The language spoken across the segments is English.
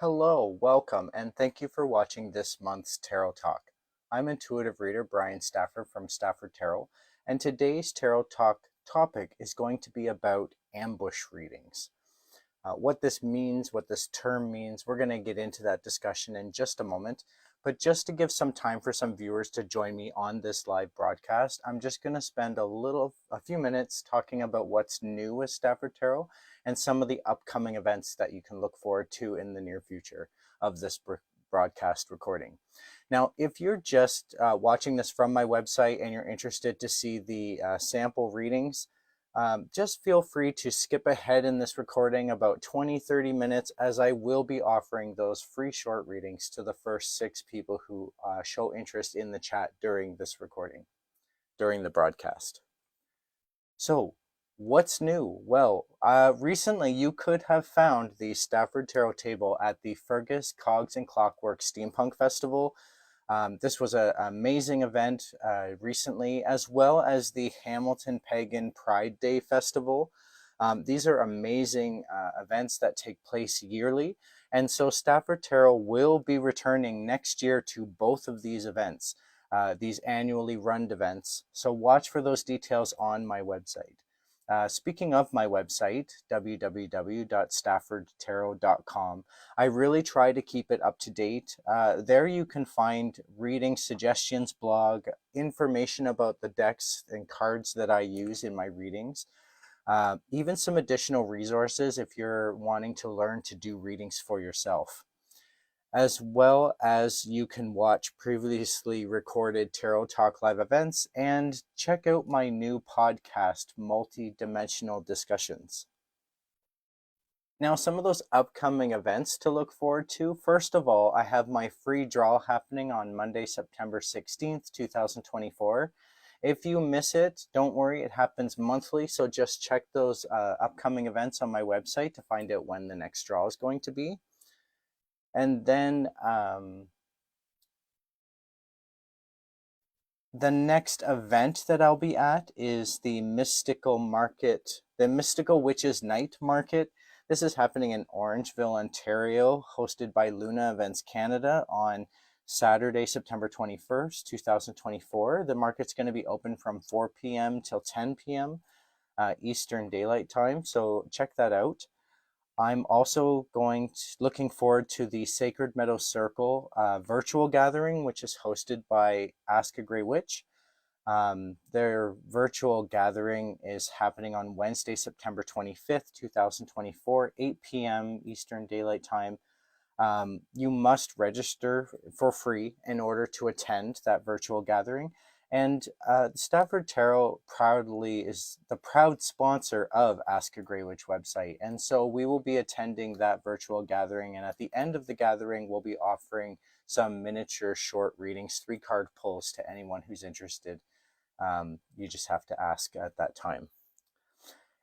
Hello, welcome, and thank you for watching this month's Tarot Talk. I'm intuitive reader Bryan Stafford from Stafford Tarot, and today's Tarot Talk topic is going to be about ambush readings. What this means, what this term means, we're going to get into that discussion in just a moment. But just to give some time for some viewers to join me on this live broadcast, I'm just going to spend a few minutes talking about what's new with Stafford Tarot and some of the upcoming events that you can look forward to in the near future of this broadcast recording. Now, if you're just watching this from my website and you're interested to see the sample readings, just feel free to skip ahead in this recording about 20-30 minutes, as I will be offering those free short readings to the first 6 people who show interest in the chat during this recording, during the broadcast. So what's new? Well, recently you could have found the Stafford Tarot table at the Fergus Cogs and Clockwork Steampunk Festival. This was an amazing event recently, as well as the Hamilton Pagan Pride Day Festival. These are amazing events that take place yearly, and so Stafford Tarot will be returning next year to both of these events, these annually run events. So watch for those details on my website. Speaking of my website, www.staffordtarot.com, I really try to keep it up to date. There you can find reading suggestions blog, information about the decks and cards that I use in my readings, even some additional resources if you're wanting to learn to do readings for yourself, as well as you can watch previously recorded Tarot Talk live events and check out my new podcast, Multi-Dimensional Discussions. Now, some of those upcoming events to look forward to. First of all, I have my free draw happening on Monday, September 16th, 2024. If you miss it, don't worry, it happens monthly, so just check those upcoming events on my website to find out when the next draw is going to be. And then the next event that I'll be at is the Mystical Market, the Mystical Witches Night Market. This is happening in Orangeville, Ontario, hosted by Luna Events Canada on Saturday, September 21st, 2024. The market's going to be open from 4 p.m. till 10 p.m. Eastern Daylight Time, so check that out. I'm also looking forward to the Sacred Meadow Circle virtual gathering, which is hosted by Ask a Grey Witch. Their virtual gathering is happening on Wednesday, September 25th, 2024, 8 p.m. Eastern Daylight Time. You must register for free in order to attend that virtual gathering. And Stafford Tarot proudly is the proud sponsor of Ask a Grey Witch website. And so we will be attending that virtual gathering. And at the end of the gathering, we'll be offering some miniature short readings, 3-card pulls to anyone who's interested. You just have to ask at that time.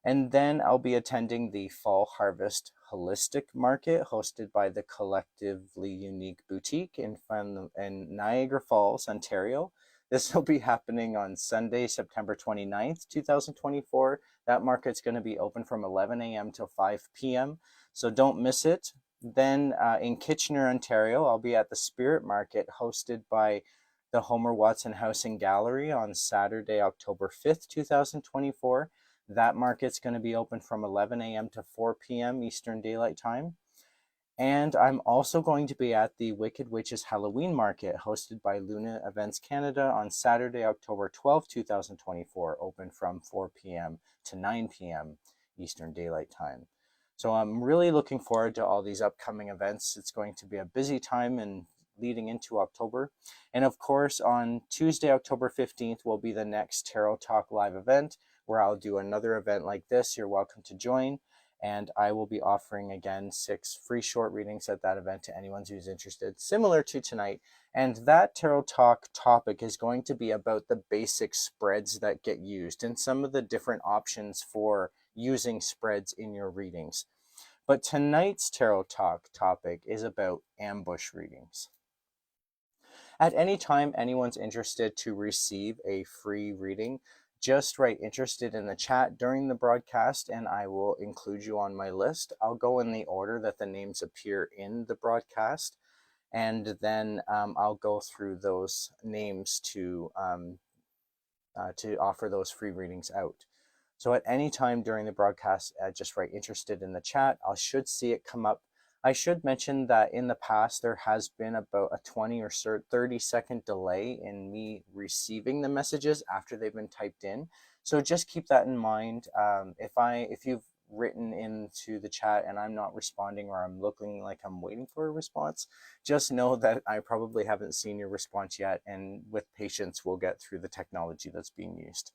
And then I'll be attending the Fall Harvest Holistic Market hosted by the Collectively Unique Boutique in Niagara Falls, Ontario. This will be happening on Sunday, September 29th, 2024. That market's going to be open from 11 a.m. till 5 p.m. So don't miss it. Then in Kitchener, Ontario, I'll be at the Spirit Market hosted by the Homer Watson House and Gallery on Saturday, October 5th, 2024. That market's going to be open from 11 a.m. to 4 p.m. Eastern Daylight Time. And I'm also going to be at the Wicked Witches Halloween Market hosted by Luna Events Canada on Saturday, October 12th, 2024, open from 4 p.m. to 9 p.m. Eastern Daylight Time. So I'm really looking forward to all these upcoming events. It's going to be a busy time and leading into October. And of course, on Tuesday, October 15th, will be the next Tarot Talk live event, where I'll do another event like this. You're welcome to join. And I will be offering, again, 6 free short readings at that event to anyone who's interested, similar to tonight. And that Tarot Talk topic is going to be about the basic spreads that get used and some of the different options for using spreads in your readings. But tonight's Tarot Talk topic is about ambush readings. At any time anyone's interested to receive a free reading, just write interested in the chat during the broadcast and I will include you on my list. I'll go in the order that the names appear in the broadcast, and then I'll go through those names to offer those free readings out. So at any time during the broadcast, just write interested in the chat. I should see it come up. I should mention that in the past, there has been about a 20 or 30-second delay in me receiving the messages after they've been typed in. So just keep that in mind. If you've written into the chat and I'm not responding, or I'm looking like I'm waiting for a response, just know that I probably haven't seen your response yet, and with patience, we'll get through the technology that's being used.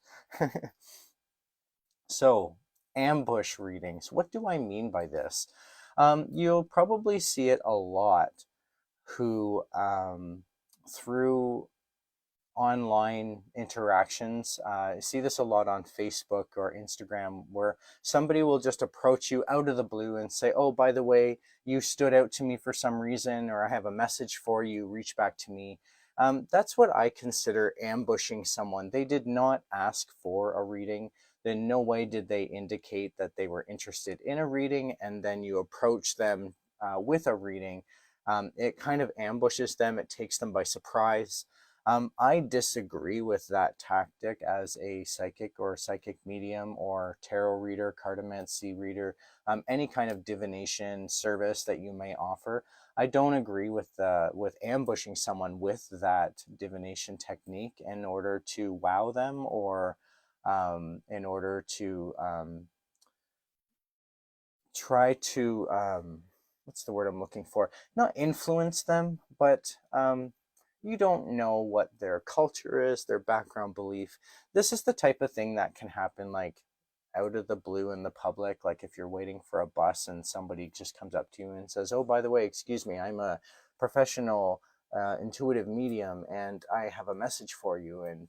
So, ambush readings. What do I mean by this? You'll probably see it a lot who, through online interactions, I see this a lot on Facebook or Instagram, where somebody will just approach you out of the blue and say, oh, by the way, you stood out to me for some reason, or I have a message for you, reach back to me. That's what I consider ambushing someone. They did not ask for a reading. In no way did they indicate that they were interested in a reading, and then you approach them with a reading. It kind of ambushes them. It takes them by surprise. I disagree with that tactic as a psychic or psychic medium or tarot reader, cartomancy reader, any kind of divination service that you may offer. I don't agree with ambushing someone with that divination technique in order to wow them, or in order to try to what's the word I'm looking for? Not influence them, but you don't know what their culture is, their background belief. This is the type of thing that can happen like out of the blue in the public. Like if you're waiting for a bus and somebody just comes up to you and says, oh, by the way, excuse me, I'm a professional intuitive medium and I have a message for you. And,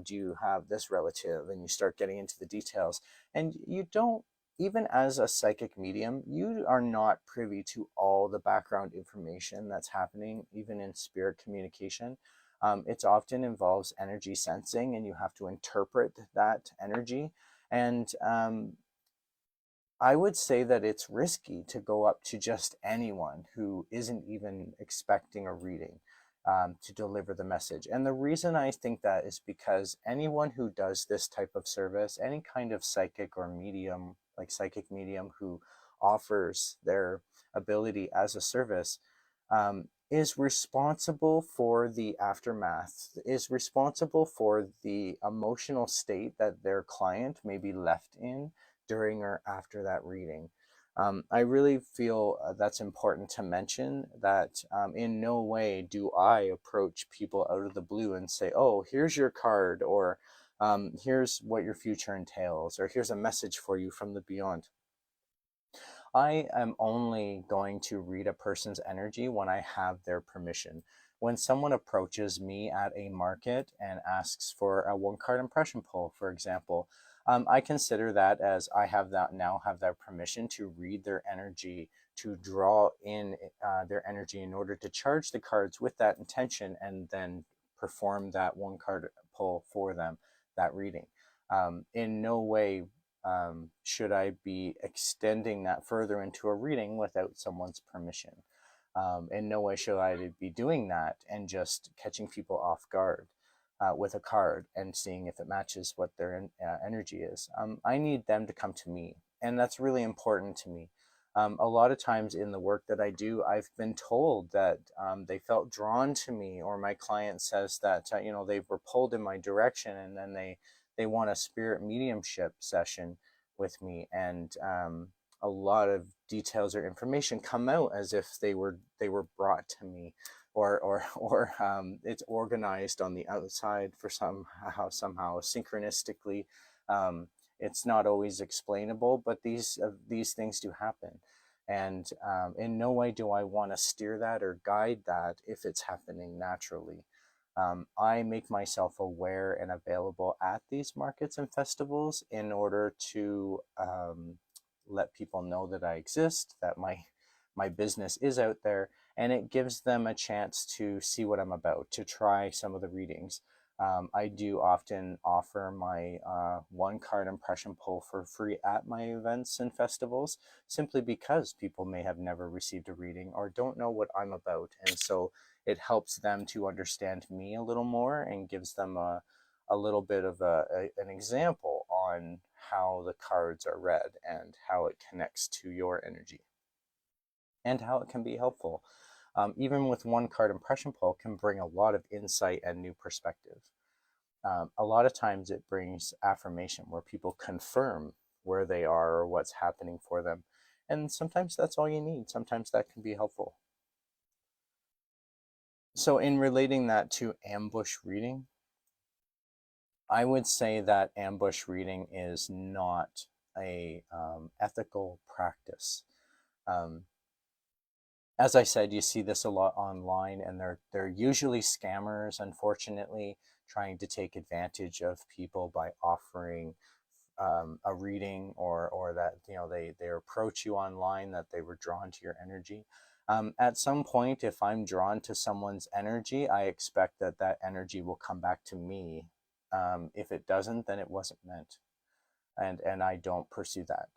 do you have this relative? And you start getting into the details. And you don't, even as a psychic medium, you are not privy to all the background information that's happening, even in spirit communication. It often involves energy sensing, and you have to interpret that energy. And I would say that it's risky to go up to just anyone who isn't even expecting a reading to deliver the message. And the reason I think that is because anyone who does this type of service, any kind of psychic or medium, like psychic medium who offers their ability as a service, is responsible for the aftermath, is responsible for the emotional state that their client may be left in during or after that reading. I really feel that's important to mention, that in no way do I approach people out of the blue and say, oh, here's your card, or here's what your future entails, or here's a message for you from the beyond. I am only going to read a person's energy when I have their permission. When someone approaches me at a market and asks for a one-card impression pull, for example, I consider that as I have their permission to read their energy, to draw in their energy in order to charge the cards with that intention, and then perform that one-card pull for them, that reading. In no way should I be extending that further into a reading without someone's permission. In no way should I be doing that and just catching people off guard with a card and seeing if it matches what their energy is. I need them to come to me, and that's really important to me. A lot of times in the work that I do, I've been told that they felt drawn to me, or my client says that they were pulled in my direction, and then they want a spirit mediumship session with me, and a lot of details or information come out as if they were brought to me, or it's organized on the outside for somehow synchronistically. It's not always explainable, but these things do happen. And in no way do I want to steer that or guide that if it's happening naturally. I make myself aware and available at these markets and festivals in order to let people know that I exist, that my business is out there, and it gives them a chance to see what I'm about, to try some of the readings. I do often offer my one card impression pull for free at my events and festivals, simply because people may have never received a reading or don't know what I'm about. And so it helps them to understand me a little more and gives them a little bit of an example on how the cards are read and how it connects to your energy and how it can be helpful. Even with one card impression pull can bring a lot of insight and new perspective. A lot of times it brings affirmation where people confirm where they are or what's happening for them. And sometimes that's all you need. Sometimes that can be helpful. So, in relating that to ambush reading, I would say that ambush reading is not a ethical practice. Um, as I said, you see this a lot online, and they're usually scammers, unfortunately, trying to take advantage of people by offering a reading, or that they approach you online, that they were drawn to your energy. At some point, if I'm drawn to someone's energy, I expect that that energy will come back to me. If it doesn't, then it wasn't meant, and I don't pursue that.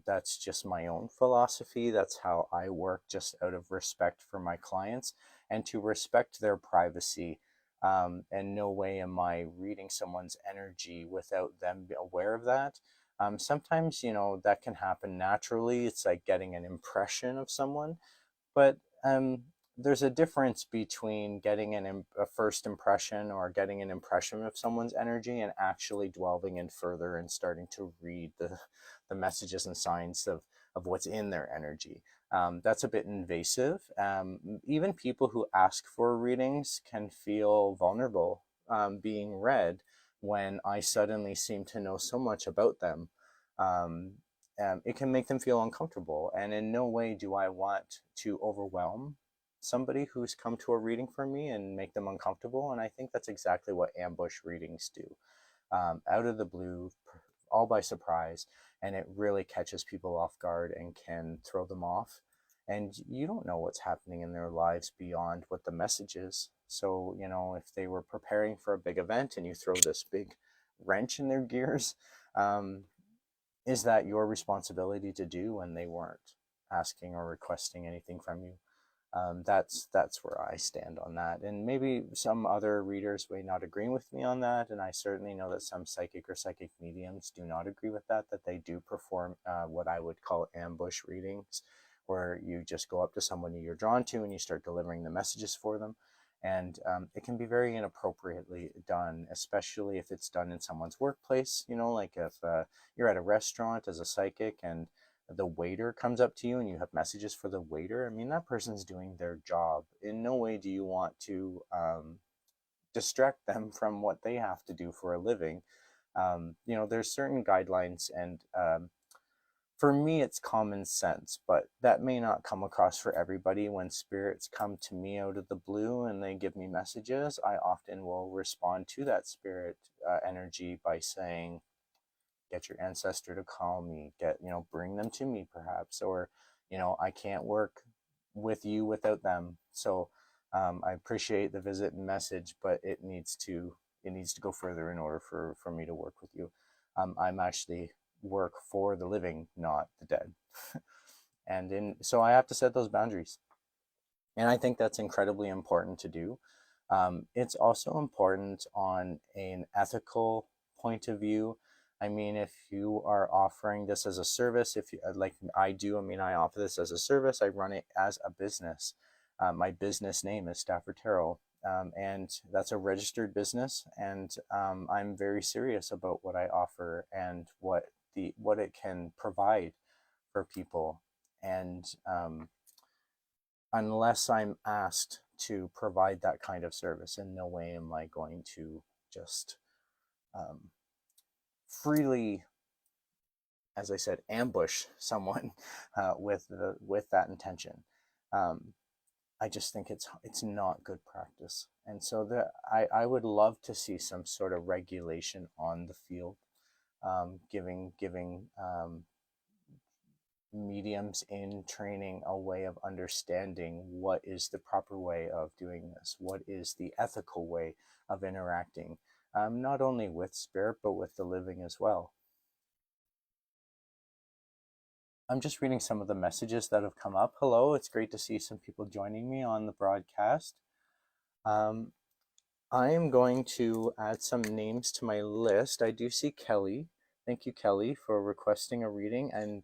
That's just my own philosophy. That's how I work, just out of respect for my clients and to respect their privacy. And no way am I reading someone's energy without them aware of that. Sometimes, that can happen naturally. It's like getting an impression of someone, but there's a difference between getting a first impression or getting an impression of someone's energy and actually delving in further and starting to read the messages and signs of what's in their energy. That's a bit invasive. Even people who ask for readings can feel vulnerable being read when I suddenly seem to know so much about them. Um, it can make them feel uncomfortable. And in no way do I want to overwhelm somebody who's come to a reading from me and make them uncomfortable. And I think that's exactly what ambush readings do. Out of the blue, all by surprise, and it really catches people off guard and can throw them off. And you don't know what's happening in their lives beyond what the message is. So, if they were preparing for a big event and you throw this big wrench in their gears, is that your responsibility to do when they weren't asking or requesting anything from you? That's where I stand on that. And maybe some other readers may not agree with me on that. And I certainly know that some psychic or psychic mediums do not agree with that, that they do perform what I would call ambush readings, where you just go up to someone you're drawn to and you start delivering the messages for them. And it can be very inappropriately done, especially if it's done in someone's workplace. Like if you're at a restaurant as a psychic and the waiter comes up to you and you have messages for the waiter. I mean, that person's doing their job. In no way do you want to distract them from what they have to do for a living. There's certain guidelines, and for me, it's common sense, but that may not come across for everybody. When spirits come to me out of the blue and they give me messages, I often will respond to that spirit energy by saying, get your ancestor to call me, bring them to me perhaps, or I can't work with you without them. So I appreciate the visit and message, but it needs to go further in order for me to work with you. I'm actually work for the living, not the dead. So I have to set those boundaries, and I think that's incredibly important to do. It's also important on an ethical point of view. I mean, if you are offering this as a service, if you like I do, I mean, I offer this as a service. I run it as a business. My business name is Stafford Tarot, and that's a registered business. And I'm very serious about what I offer and what it can provide for people. And unless I'm asked to provide that kind of service, in no way am I going to just um, freely, as I said, ambush someone with that intention. Um, I just think it's not good practice, and so I would love to see some sort of regulation on the field, giving mediums in training a way of understanding what is the proper way of doing this, what is the ethical way of interacting, not only with spirit, but with the living as well. I'm just reading some of the messages that have come up. Hello, it's great to see some people joining me on the broadcast. Um, I am going to add some names to my list. I do see Kelly. Thank you, Kelly, for requesting a reading. And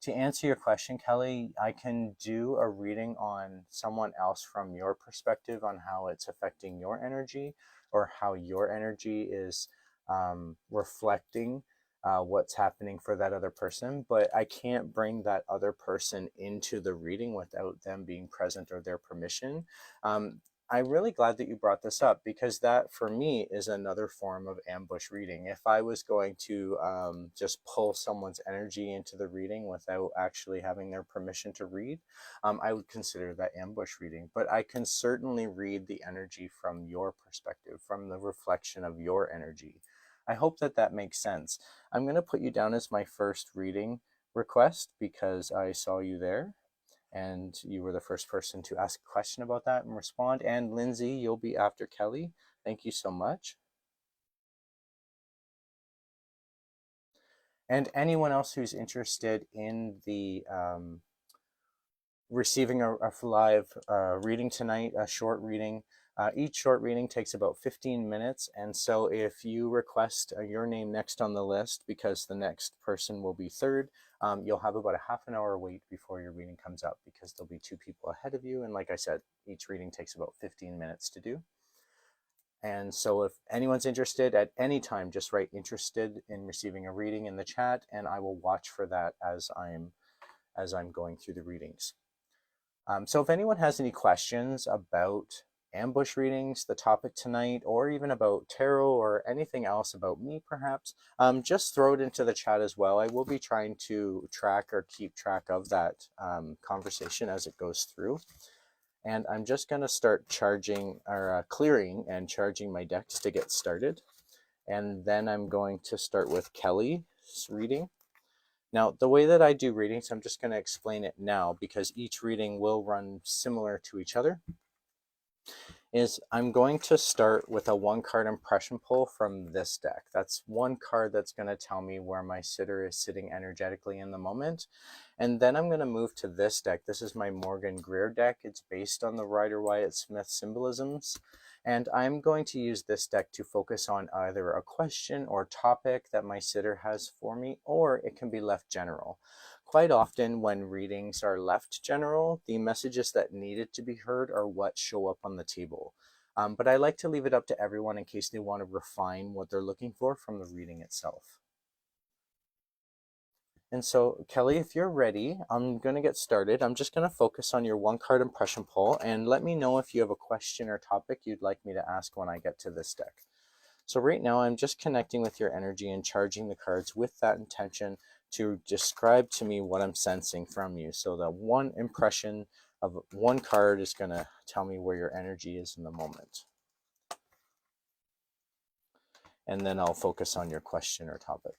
to answer your question, Kelly, I can do a reading on someone else from your perspective on how it's affecting your energy or how your energy is reflecting what's happening for that other person. But I can't bring that other person into the reading without them being present or their permission. I'm really glad that you brought this up, because that for me is another form of ambush reading. If I was going to just pull someone's energy into the reading without actually having their permission to read, I would consider that ambush reading. But I can certainly read the energy from your perspective, from the reflection of your energy. I hope that that makes sense. I'm going to put you down as my first reading request because I saw you there, and you were the first person to ask a question about that and respond. And Lindsay, you'll be after Kelly. Thank you so much. And anyone else who's interested in the receiving a live reading tonight, a short reading. Each short reading takes about 15 minutes. And so if you request your name next on the list, because the next person will be third, you'll have about a half an hour wait before your reading comes up, because there'll be two people ahead of you. And like I said, each reading takes about 15 minutes to do. And so if anyone's interested at any time, just write interested in receiving a reading in the chat, and I will watch for that as I'm going through the readings. So if anyone has any questions about ambush readings, the topic tonight, or even about tarot or anything else about me perhaps, just throw it into the chat as well. I will be trying to track or keep track of that conversation as it goes through. And I'm just going to start charging or clearing and charging my decks to get started. And then I'm going to start with Kelly's reading. Now, the way that I do readings, I'm just going to explain it now because each reading will run similar to each other, is I'm going to start with a one card impression pull from this deck. That's one card that's going to tell me where my sitter is sitting energetically in the moment. And then I'm going to move to this deck. This is my Morgan Greer deck. It's based on the Rider-Waite-Smith symbolisms. And I'm going to use this deck to focus on either a question or topic that my sitter has for me, or it can be left general. Quite often when readings are left general, the messages that needed to be heard are what show up on the table. But I like to leave it up to everyone in case they want to refine what they're looking for from the reading itself. And so, Kelly, if you're ready, I'm going to get started. I'm just going to focus on your one card impression pull, and let me know if you have a question or topic you'd like me to ask when I get to this deck. So right now, I'm just connecting with your energy and charging the cards with that intention to describe to me what I'm sensing from you. So the one impression of one card is going to tell me where your energy is in the moment. And then I'll focus on your question or topic.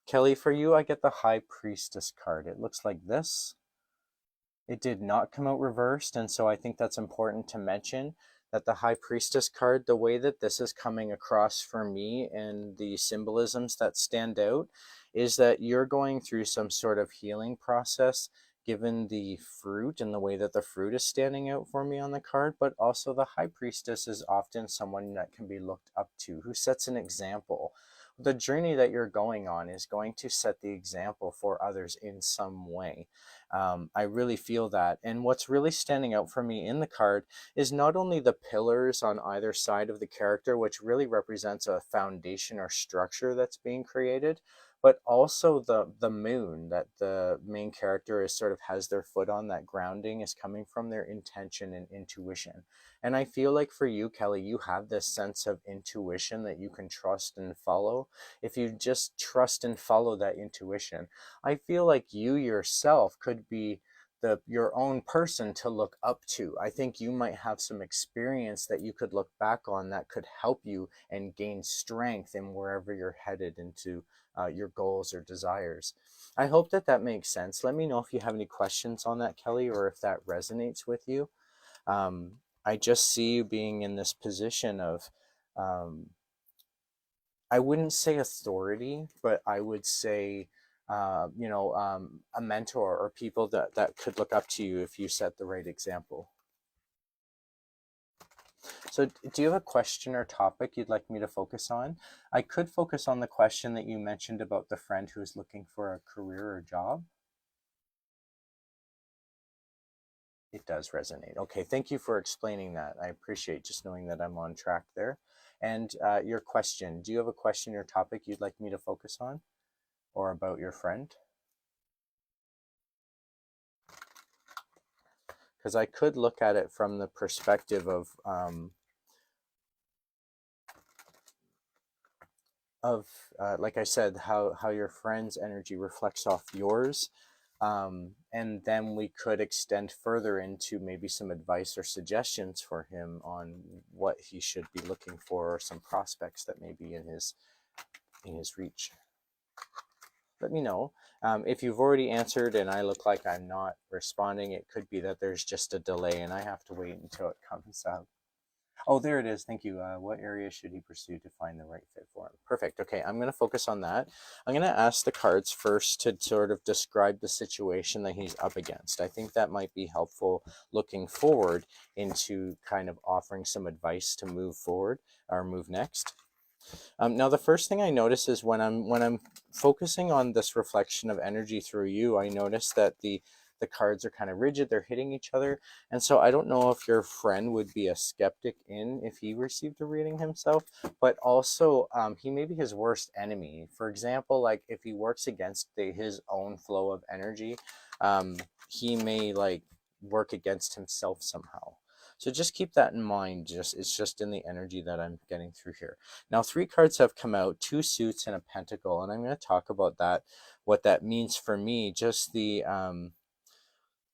Kelly, for you, I get the High Priestess card. It looks like this. It did not come out reversed, and so I think that's important to mention that the High Priestess card, the way that this is coming across for me and the symbolisms that stand out, is that you're going through some sort of healing process given the fruit and the way that the fruit is standing out for me on the card. But also the High Priestess is often someone that can be looked up to, who sets an example. The journey that you're going on is going to set the example for others in some way. I really feel that. And what's really standing out for me in the card is not only the pillars on either side of the character, which really represents a foundation or structure that's being created, but also the moon that the main character is sort of has their foot on. That grounding is coming from their intention and intuition. And I feel like for you, Kelly, you have this sense of intuition that you can trust and follow. If you just trust and follow that intuition, I feel like you yourself could be your own person to look up to. I think you might have some experience that you could look back on that could help you and gain strength in wherever you're headed into your goals or desires. I hope that that makes sense. Let me know if you have any questions on that, Kelly, or if that resonates with you. I just see you being in this position of, um, I wouldn't say authority, but I would say, a mentor or people that could look up to you if you set the right example. So do you have a question or topic you'd like me to focus on? I could focus on the question that you mentioned about the friend who's looking for a career or job. It does resonate. Okay, thank you for explaining that. I appreciate just knowing that I'm on track there. And your question, do you have a question or topic you'd like me to focus on or about your friend? Because I could look at it from the perspective of like I said, how your friend's energy reflects off yours. And then we could extend further into maybe some advice or suggestions for him on what he should be looking for, or some prospects that may be in his reach. Let me know. If you've already answered and I look like I'm not responding, it could be that there's just a delay and I have to wait until it comes up. Oh, there it is. Thank you. What area should he pursue to find the right fit for him? Perfect. Okay, I'm going to focus on that. I'm going to ask the cards first to sort of describe the situation that he's up against. I think that might be helpful looking forward into kind of offering some advice to move forward or move next. Now, the first thing I notice is when I'm focusing on this reflection of energy through you, I notice that the cards are kind of rigid, they're hitting each other. And so I don't know if your friend would be a skeptic if he received a reading himself, but also he may be his worst enemy. For example, like if he works against his own flow of energy, he may like work against himself somehow. So just keep that in mind. It's just in the energy that I'm getting through here. Now, 3 cards have come out, 2 suits and a pentacle, and I'm going to talk about that, what that means for me. Just the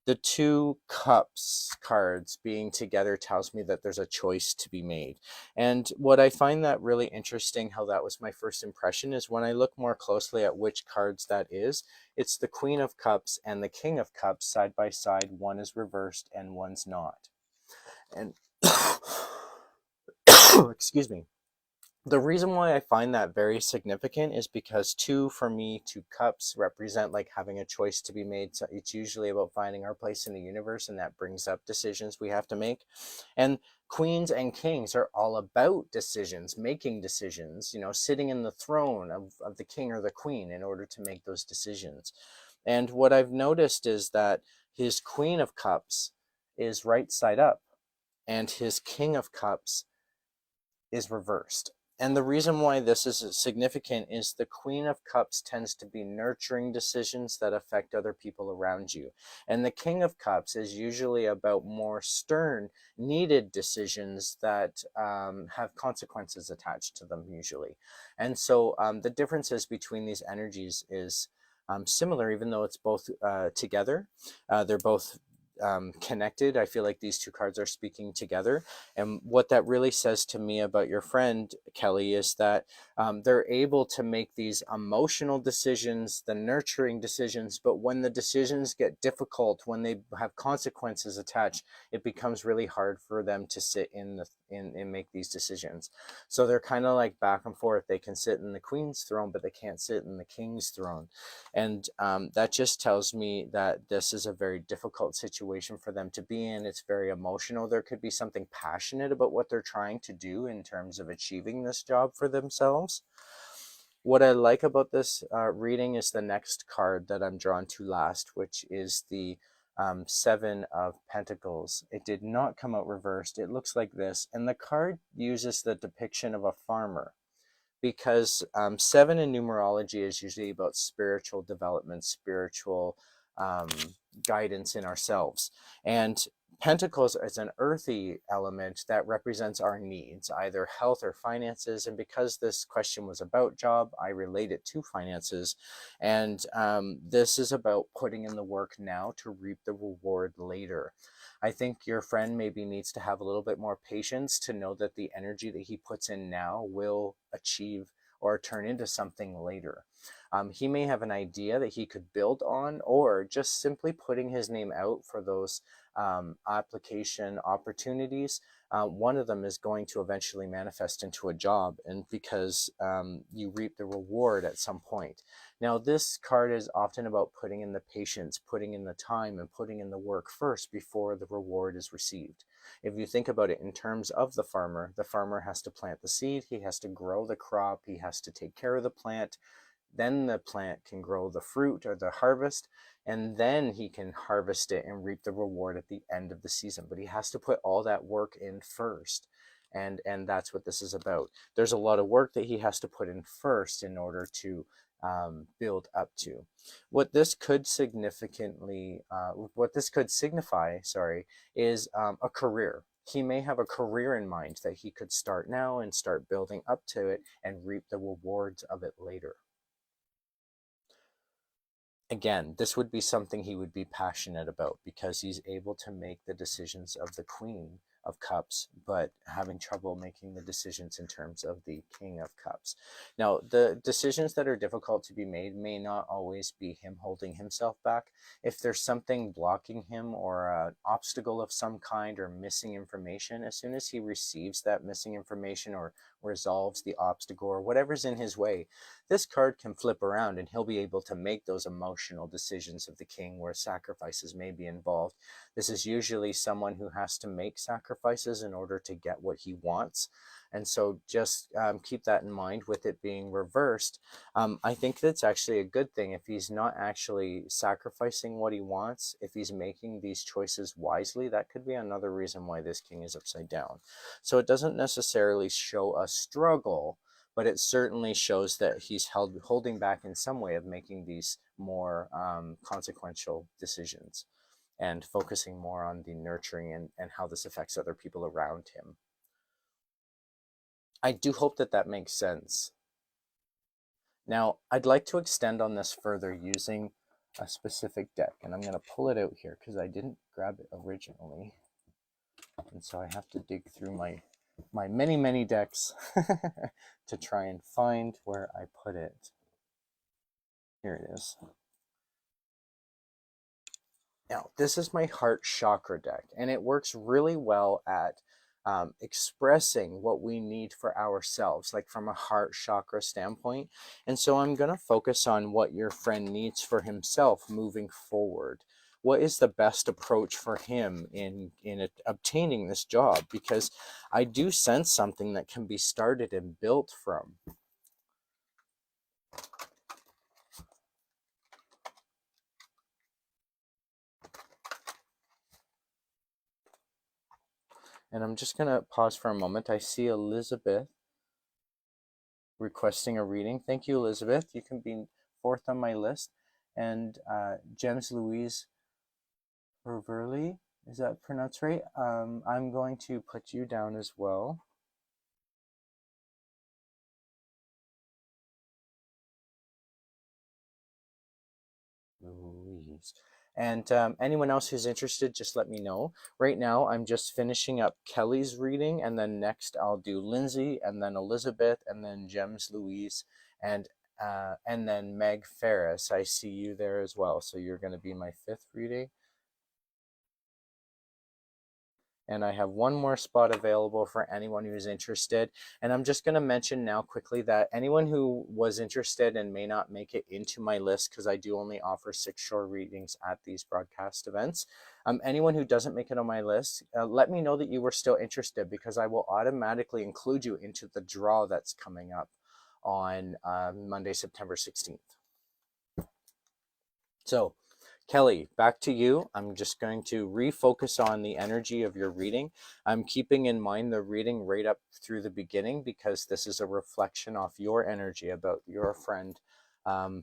2 cups cards being together tells me that there's a choice to be made. And what I find that really interesting, how that was my first impression, is when I look more closely at which cards that is, it's the Queen of Cups and the King of Cups side by side. One is reversed and one's not. And excuse me. The reason why I find that very significant is because 2, for me, 2 cups represent like having a choice to be made. So it's usually about finding our place in the universe, and that brings up decisions we have to make. And queens and kings are all about decisions, making decisions, sitting in the throne of the king or the queen in order to make those decisions. And what I've noticed is that his Queen of Cups is right side up, and his King of Cups is reversed. And the reason why this is significant is the Queen of Cups tends to be nurturing decisions that affect other people around you. And the King of Cups is usually about more stern, needed decisions that have consequences attached to them usually. And so the differences between these energies is similar, even though it's both together. They're both connected. I feel like these 2 cards are speaking together. And what that really says to me about your friend, Kelly, is that they're able to make these emotional decisions, the nurturing decisions, but when the decisions get difficult, when they have consequences attached, it becomes really hard for them to sit in and make these decisions. So they're kind of like back and forth. They can sit in the Queen's throne, but they can't sit in the King's throne. And that just tells me that this is a very difficult situation for them to be in. It's very emotional. There could be something passionate about what they're trying to do in terms of achieving this job for themselves. What I like about this reading is the next card that I'm drawn to last, which is the 7 of Pentacles. It did not come out reversed. It looks like this. And the card uses the depiction of a farmer, because 7 in numerology is usually about spiritual development, spiritual guidance in ourselves. And Pentacles is an earthy element that represents our needs, either health or finances. And because this question was about job, I relate it to finances. And this is about putting in the work now to reap the reward later. I think your friend maybe needs to have a little bit more patience to know that the energy that he puts in now will achieve or turn into something later. He may have an idea that he could build on, or just simply putting his name out for those application opportunities. One of them is going to eventually manifest into a job, and because you reap the reward at some point. Now, this card is often about putting in the patience, putting in the time, and putting in the work first before the reward is received. If you think about it in terms of the farmer has to plant the seed, he has to grow the crop, he has to take care of the plant, then the plant can grow the fruit or the harvest, and then he can harvest it and reap the reward at the end of the season. But he has to put all that work in first. And that's what this is about. There's a lot of work that he has to put in first in order to build up to. What this could signify, is a career. He may have a career in mind that he could start now and start building up to it and reap the rewards of it later. Again, this would be something he would be passionate about because he's able to make the decisions of the Queen of Cups, but having trouble making the decisions in terms of the King of Cups. Now, the decisions that are difficult to be made may not always be him holding himself back. If there's something blocking him or an obstacle of some kind or missing information, as soon as he receives that missing information or resolves the obstacle or whatever's in his way, this card can flip around and he'll be able to make those emotional decisions of the king where sacrifices may be involved. This is usually someone who has to make sacrifices in order to get what he wants. And so just keep that in mind with it being reversed. I think that's actually a good thing. If he's not actually sacrificing what he wants, if he's making these choices wisely, that could be another reason why this king is upside down. So it doesn't necessarily show a struggle, but it certainly shows that he's holding back in some way of making these more consequential decisions and focusing more on the nurturing and how this affects other people around him. I do hope that that makes sense. Now, I'd like to extend on this further using a specific deck, and I'm going to pull it out here because I didn't grab it originally. And so I have to dig through my many decks to try and find where I put it. Here it is. Now, this is my heart chakra deck, and it works really well at expressing what we need for ourselves, like from a heart chakra standpoint. And so I'm going to focus on what your friend needs for himself moving forward. What is the best approach for him in obtaining this job? Because I do sense something that can be started and built from. And I'm just going to pause for a moment. I see Elizabeth requesting a reading. Thank you, Elizabeth. You can be fourth on my list. And James Louise Ververly, is that pronounced right? I'm going to put you down as well. Louise. And anyone else who's interested, just let me know. Right now, I'm just finishing up Kelly's reading, and then next I'll do Lindsay, and then Elizabeth, and then Gems Louise, and then Meg Ferris. I see you there as well, so you're going to be my fifth reading. And I have one more spot available for anyone who's interested. And I'm just going to mention now quickly that anyone who was interested and may not make it into my list, because I do only offer 6 short readings at these broadcast events, anyone who doesn't make it on my list, let me know that you were still interested, because I will automatically include you into the draw that's coming up on Monday, September 16th. So, Kelly, back to you. I'm just going to refocus on the energy of your reading. I'm keeping in mind the reading right up through the beginning, because this is a reflection off your energy about your friend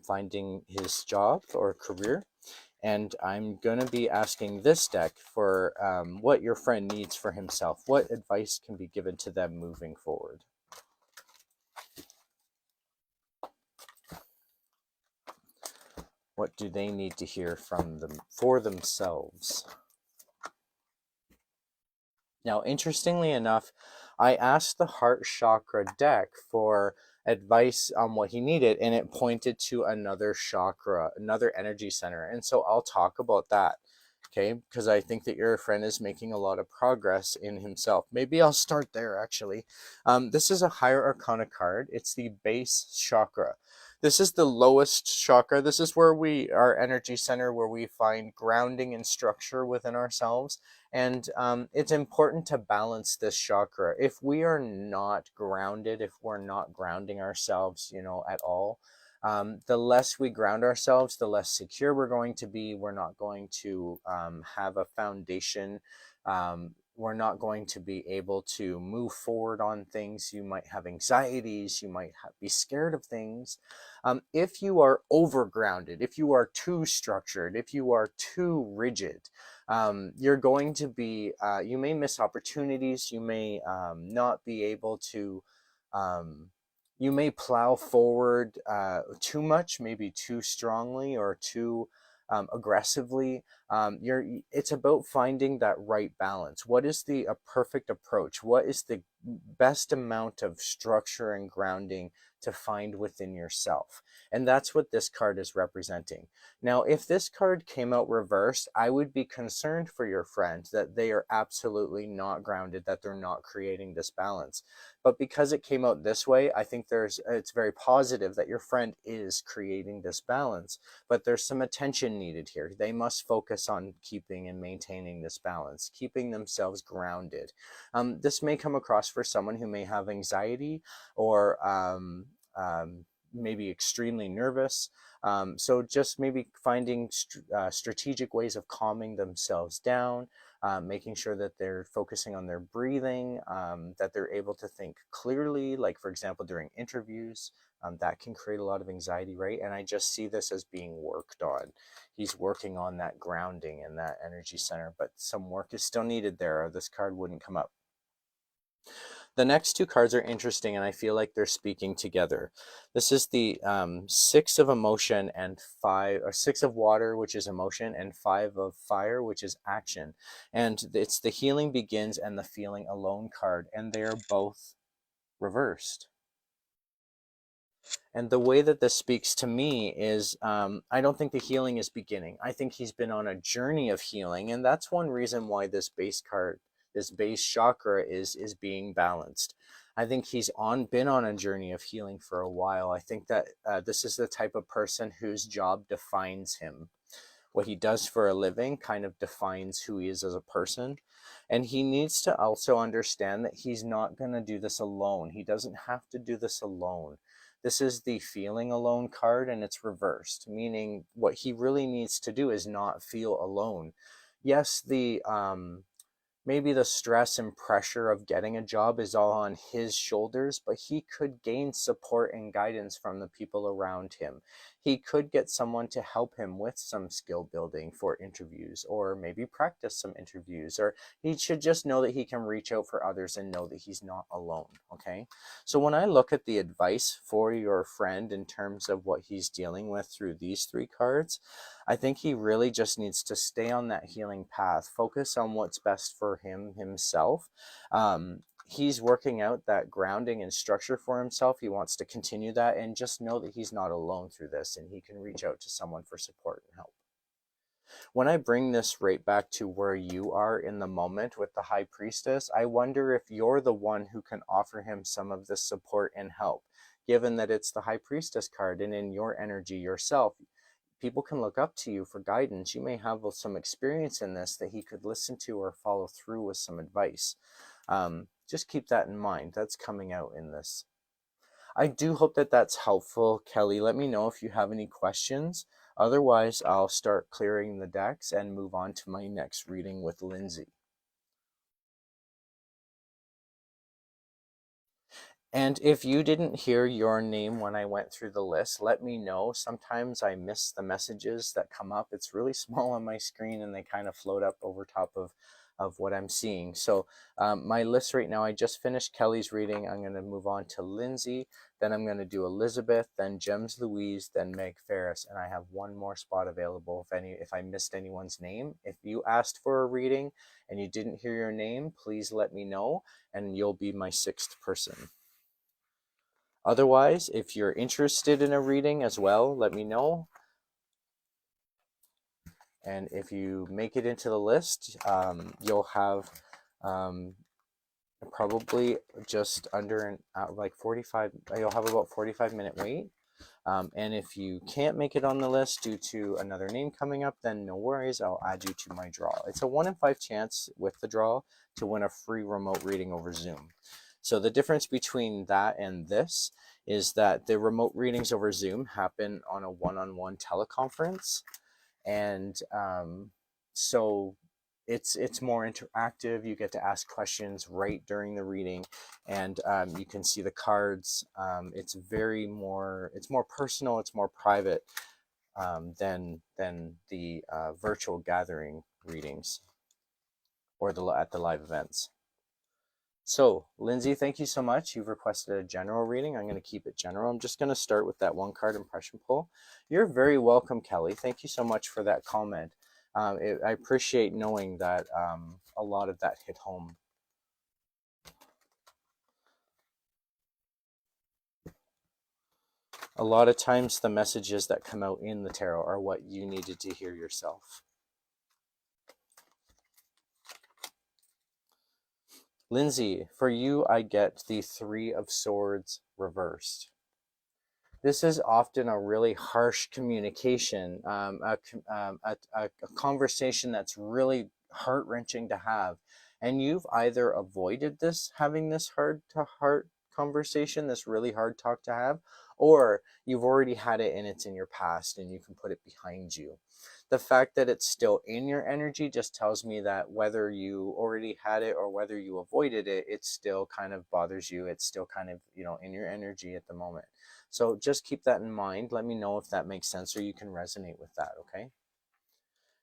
finding his job or career. And I'm going to be asking this deck for what your friend needs for himself. What advice can be given to them moving forward? What do they need to hear from them for themselves? Now, interestingly enough, I asked the heart chakra deck for advice on what he needed, and it pointed to another chakra, another energy center. And so I'll talk about that, okay? Because I think that your friend is making a lot of progress in himself. Maybe I'll start there, actually. This is a higher arcana card. It's the base chakra. This is the lowest chakra. This is where our energy center, where we find grounding and structure within ourselves. And it's important to balance this chakra. If we are not grounded, if we're not grounding ourselves, at all, the less we ground ourselves, the less secure we're going to be. We're not going to have a foundation. We're not going to be able to move forward on things. You might have anxieties. You might be scared of things. If you are overgrounded, if you are too structured, if you are too rigid, you're going to be, you may miss opportunities. You may not be able to, you may plow forward too much, maybe too strongly or too aggressively. It's about finding that right balance. What is the perfect approach? What is the best amount of structure and grounding to find within yourself? And that's what this card is representing. Now, if this card came out reversed, I would be concerned for your friend that they are absolutely not grounded, that they're not creating this balance. But because it came out this way, I think it's very positive that your friend is creating this balance. But there's some attention needed here. They must focus on keeping and maintaining this balance, keeping themselves grounded. This may come across for someone who may have anxiety or maybe extremely nervous. So just maybe finding strategic ways of calming themselves down, making sure that they're focusing on their breathing, that they're able to think clearly, like for example, during interviews. That can create a lot of anxiety, right? And I just see this as being worked on. He's working on that grounding and that energy center, but some work is still needed there, or this card wouldn't come up. The next two cards are interesting, and I feel like they're speaking together. This is the Six of Emotion and Six of Water, which is emotion, and Five of Fire, which is action. And it's the Healing Begins and the Feeling Alone card, and they are both reversed. And the way that this speaks to me is I don't think the healing is beginning. I think he's been on a journey of healing. And that's one reason why this base card, this base chakra is being balanced. I think he's been on a journey of healing for a while. I think that this is the type of person whose job defines him. What he does for a living kind of defines who he is as a person. And he needs to also understand that he's not going to do this alone. He doesn't have to do this alone. This is the Feeling Alone card, and it's reversed, meaning what he really needs to do is not feel alone. Yes, maybe the stress and pressure of getting a job is all on his shoulders, but he could gain support and guidance from the people around him. He could get someone to help him with some skill building for interviews, or maybe practice some interviews, or he should just know that he can reach out for others and know that he's not alone, okay? So when I look at the advice for your friend in terms of what he's dealing with through these three cards, I think he really just needs to stay on that healing path, focus on what's best for himself. He's working out that grounding and structure for himself. He wants to continue that, and just know that he's not alone through this, and he can reach out to someone for support and help. When I bring this right back to where you are in the moment with the High Priestess, I wonder if you're the one who can offer him some of this support and help, given that it's the High Priestess card, and in your energy yourself, people can look up to you for guidance. You may have some experience in this that he could listen to or follow through with some advice. Just keep that in mind. That's coming out in this. I do hope that that's helpful, Kelly. Let me know if you have any questions. Otherwise, I'll start clearing the decks and move on to my next reading with Lindsay. And if you didn't hear your name when I went through the list, let me know. Sometimes I miss the messages that come up. It's really small on my screen and they kind of float up over top of what I'm seeing. So my list right now, I just finished Kelly's reading. I'm going to move on to Lindsay. Then I'm going to do Elizabeth, then Gems Louise, then Meg Ferris. And I have one more spot available if I missed anyone's name. If you asked for a reading and you didn't hear your name, please let me know and you'll be my 6th person. Otherwise, if you're interested in a reading as well, let me know. And if you make it into the list, you'll have probably just under like 45, you'll have about 45-minute wait. And if you can't make it on the list due to another name coming up, then no worries, I'll add you to my draw. It's a 1 in 5 chance with the draw to win a free remote reading over Zoom. So the difference between that and this is that the remote readings over Zoom happen on a one-on-one teleconference. And so it's more interactive. You get to ask questions right during the reading, and you can see the cards. It's more personal. It's more private than the virtual gathering readings or at the live events. So, Lindsay, thank you so much. You've requested a general reading. I'm going to keep it general. I'm just going to start with that 1-card impression pull. You're very welcome, Kelly. Thank you so much for that comment. I appreciate knowing that a lot of that hit home. A lot of times the messages that come out in the tarot are what you needed to hear yourself. Lindsay, for you, I get the 3 of Swords reversed. This is often a really harsh communication, a conversation that's really heart-wrenching to have. And you've either avoided having this heart-to-heart conversation, this really hard talk to have, or you've already had it and it's in your past and you can put it behind you. The fact that it's still in your energy just tells me that whether you already had it or whether you avoided it, it still kind of bothers you. It's still kind of, in your energy at the moment. So just keep that in mind. Let me know if that makes sense or you can resonate with that, okay?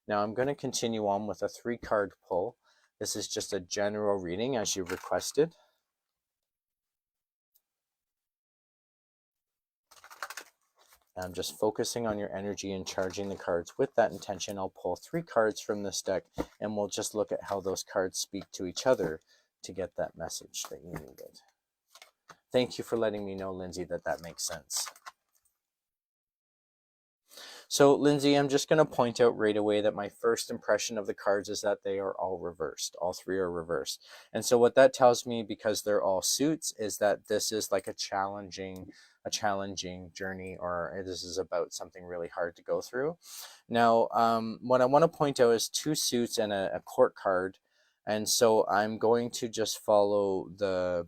Now I'm going to continue on with a 3-card pull. This is just a general reading as you requested. I'm just focusing on your energy and charging the cards with that intention. I'll pull 3 cards from this deck and we'll just look at how those cards speak to each other to get that message that you needed. Thank you for letting me know, Lindsay, that makes sense. So, Lindsay, I'm just going to point out right away that my first impression of the cards is that they are all reversed. All 3 are reversed. And so what that tells me, because they're all suits, is that this is like a challenging journey, or this is about something really hard to go through. Now, what I want to point out is 2 suits and a court card. And so I'm going to just follow the...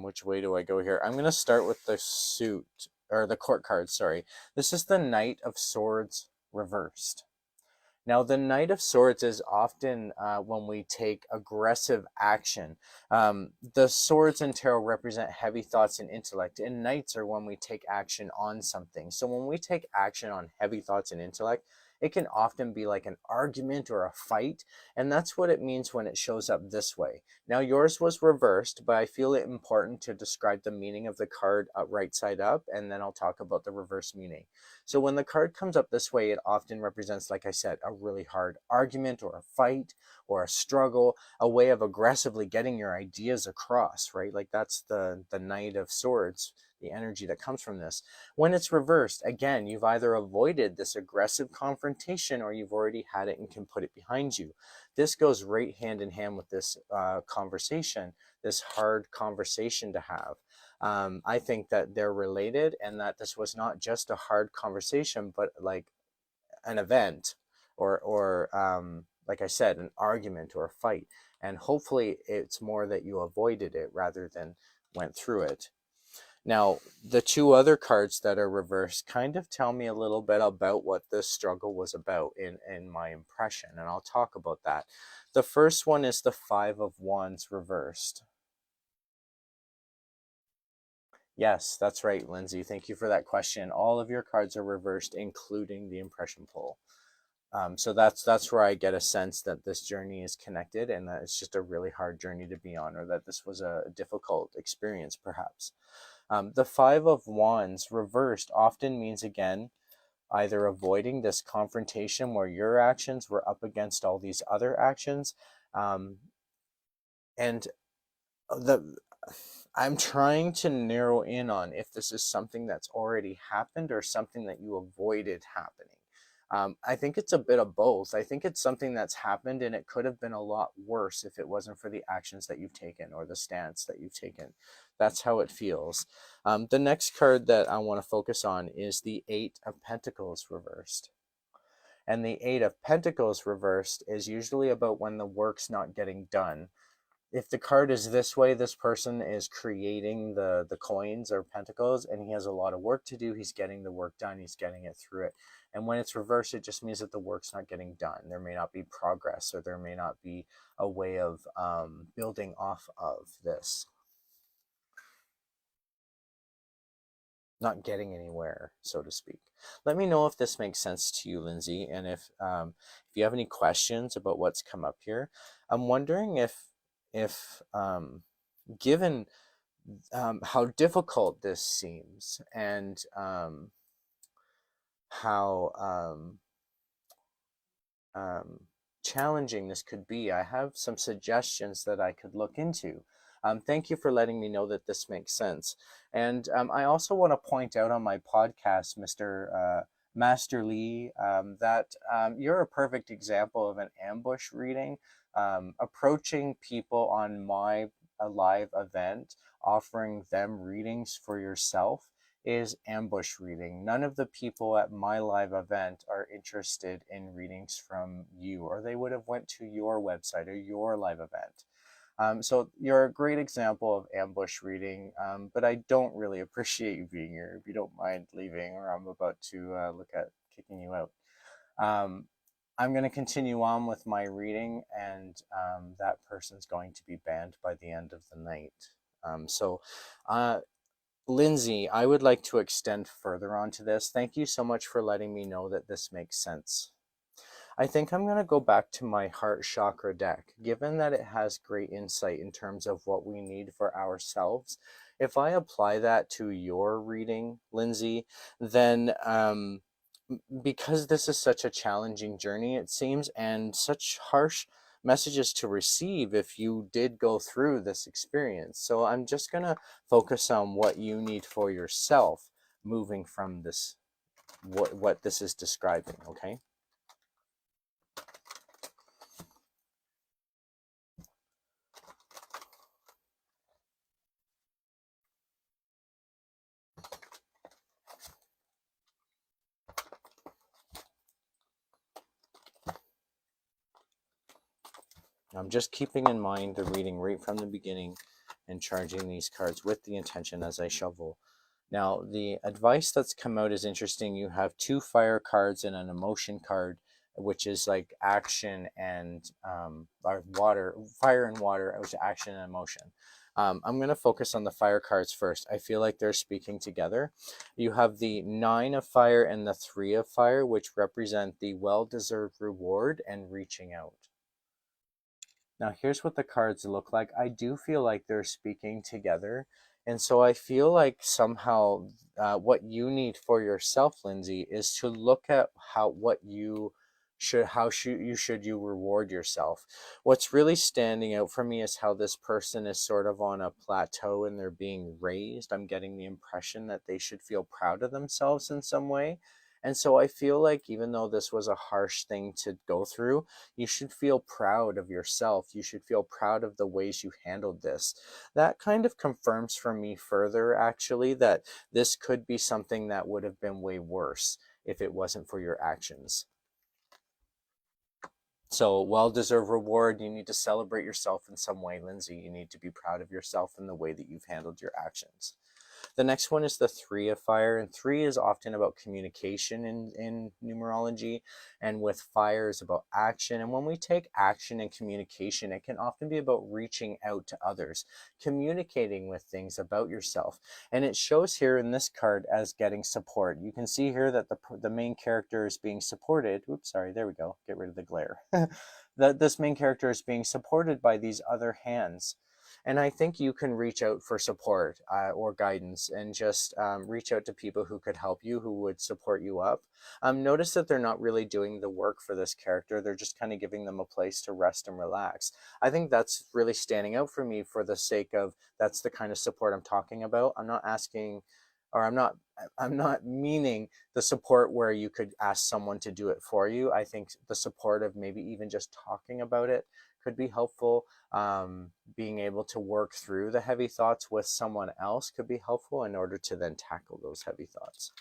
which way do I go here? I'm going to start with the suit, or the court card, sorry. This is the Knight of Swords reversed. Now, the Knight of Swords is often when we take aggressive action. The swords in tarot represent heavy thoughts and intellect, and knights are when we take action on something. So when we take action on heavy thoughts and intellect, it can often be like an argument or a fight, and that's what it means when it shows up this way. Now, yours was reversed, but I feel it important to describe the meaning of the card right side up, and then I'll talk about the reverse meaning. So when the card comes up this way, it often represents, like I said, a really hard argument or a fight or a struggle, a way of aggressively getting your ideas across, right? Like that's the Knight of Swords, the energy that comes from this. When it's reversed, again, you've either avoided this aggressive confrontation or you've already had it and can put it behind you. This goes right hand in hand with this conversation, this hard conversation to have. I think that they're related and that this was not just a hard conversation, but like an event or like I said, an argument or a fight. And hopefully it's more that you avoided it rather than went through it. Now, the two other cards that are reversed kind of tell me a little bit about what this struggle was about in my impression, and I'll talk about that. The first one is the Five of Wands reversed. Yes, that's right, Lindsay. Thank you for that question. All of your cards are reversed, including the impression pull. So that's where I get a sense that this journey is connected and that it's just a really hard journey to be on, or that this was a difficult experience, perhaps. The Five of Wands reversed often means, again, either avoiding this confrontation where your actions were up against all these other actions. And the I'm trying to narrow in on if this is something that's already happened or something that you avoided happening. I think it's a bit of both. I think it's something that's happened and it could have been a lot worse if it wasn't for the actions that you've taken or the stance that you've taken. That's how it feels. The next card that I want to focus on is the Eight of Pentacles reversed. And the Eight of Pentacles reversed is usually about when the work's not getting done. If the card is this way, this person is creating the coins or pentacles, and he has a lot of work to do. He's getting the work done. He's getting it through it. And when it's reversed, it just means that the work's not getting done. There may not be progress, or there may not be a way of building off of this. Not getting anywhere, so to speak. Let me know if this makes sense to you, Lindsay, and if you have any questions about what's come up here. I'm wondering if given how difficult this seems, and how challenging this could be, I have some suggestions that I could look into. Thank you for letting me know that this makes sense. And I also want to point out on my podcast, Mr. Master Lee, that you're a perfect example of an ambush reading, approaching people on my live event, offering them readings for yourself is ambush reading. None of the people at my live event are interested in readings from you, or they would have went to your website or your live event. So you're a great example of ambush reading, but I don't really appreciate you being here. If you don't mind leaving, or I'm about to look at kicking you out. I'm going to continue on with my reading, and that person's going to be banned by the end of the night. Lindsay, I would like to extend further onto this. Thank you so much for letting me know that this makes sense. I think I'm going to go back to my heart chakra deck, given that it has great insight in terms of what we need for ourselves. If I apply that to your reading, Lindsay, then because this is such a challenging journey, it seems, and such harsh messages to receive if you did go through this experience. So I'm just going to focus on what you need for yourself moving from this, what this is describing, okay? I'm just keeping in mind the reading right from the beginning and charging these cards with the intention as I shovel. Now, the advice that's come out is interesting. You have two fire cards and an emotion card, which is like action and water, fire and water, which is action and emotion. I'm going to focus on the fire cards first. I feel like they're speaking together. You have the Nine of Fire and the Three of Fire, which represent the well-deserved reward and reaching out. Now, here's what the cards look like. I do feel like they're speaking together. And so I feel like somehow what you need for yourself, Lindsay, is to look at how you reward yourself. What's really standing out for me is how this person is sort of on a plateau and they're being raised. I'm getting the impression that they should feel proud of themselves in some way. And so I feel like even though this was a harsh thing to go through, you should feel proud of yourself. You should feel proud of the ways you handled this. That kind of confirms for me further, actually, that this could be something that would have been way worse if it wasn't for your actions. So, well-deserved reward. You need to celebrate yourself in some way, Lindsay. You need to be proud of yourself in the way that you've handled your actions. The next one is the Three of Fire, and three is often about communication in numerology, and with fire is about action. And when we take action and communication, it can often be about reaching out to others, communicating with things about yourself. And it shows here in this card as getting support. You can see here that the main character is being supported. Oops, sorry, there we go. Get rid of the glare. That this main character is being supported by these other hands. And I think you can reach out for support or guidance, and just reach out to people who could help you, who would support you up. Notice that they're not really doing the work for this character. They're just kind of giving them a place to rest and relax. I think that's really standing out for me, for the sake of that's the kind of support I'm talking about. I'm not asking, or I'm not meaning the support where you could ask someone to do it for you. I think the support of maybe even just talking about it could be helpful. Being able to work through the heavy thoughts with someone else could be helpful in order to then tackle those heavy thoughts.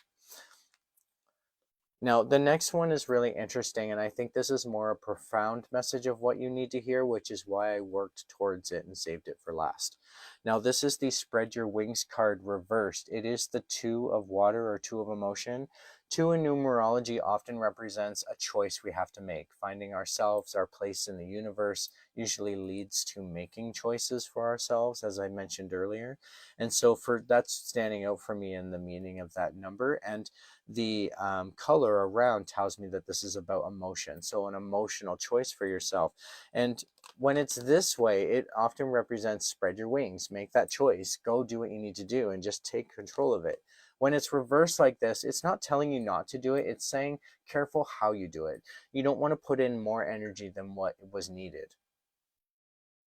Now, the next one is really interesting, and I think this is more a profound message of what you need to hear, which is why I worked towards it and saved it for last. Now, this is the Spread Your Wings card reversed. It is the Two of Water, or Two of Emotion. Two in numerology often represents a choice we have to make. Finding ourselves, our place in the universe, usually leads to making choices for ourselves, as I mentioned earlier. And so that's standing out for me in the meaning of that number. And the color around tells me that this is about emotion. So an emotional choice for yourself. And when it's this way, it often represents spread your wings, make that choice, go do what you need to do, and just take control of it. When it's reversed like this, it's not telling you not to do it. It's saying careful how you do it. You don't want to put in more energy than what was needed.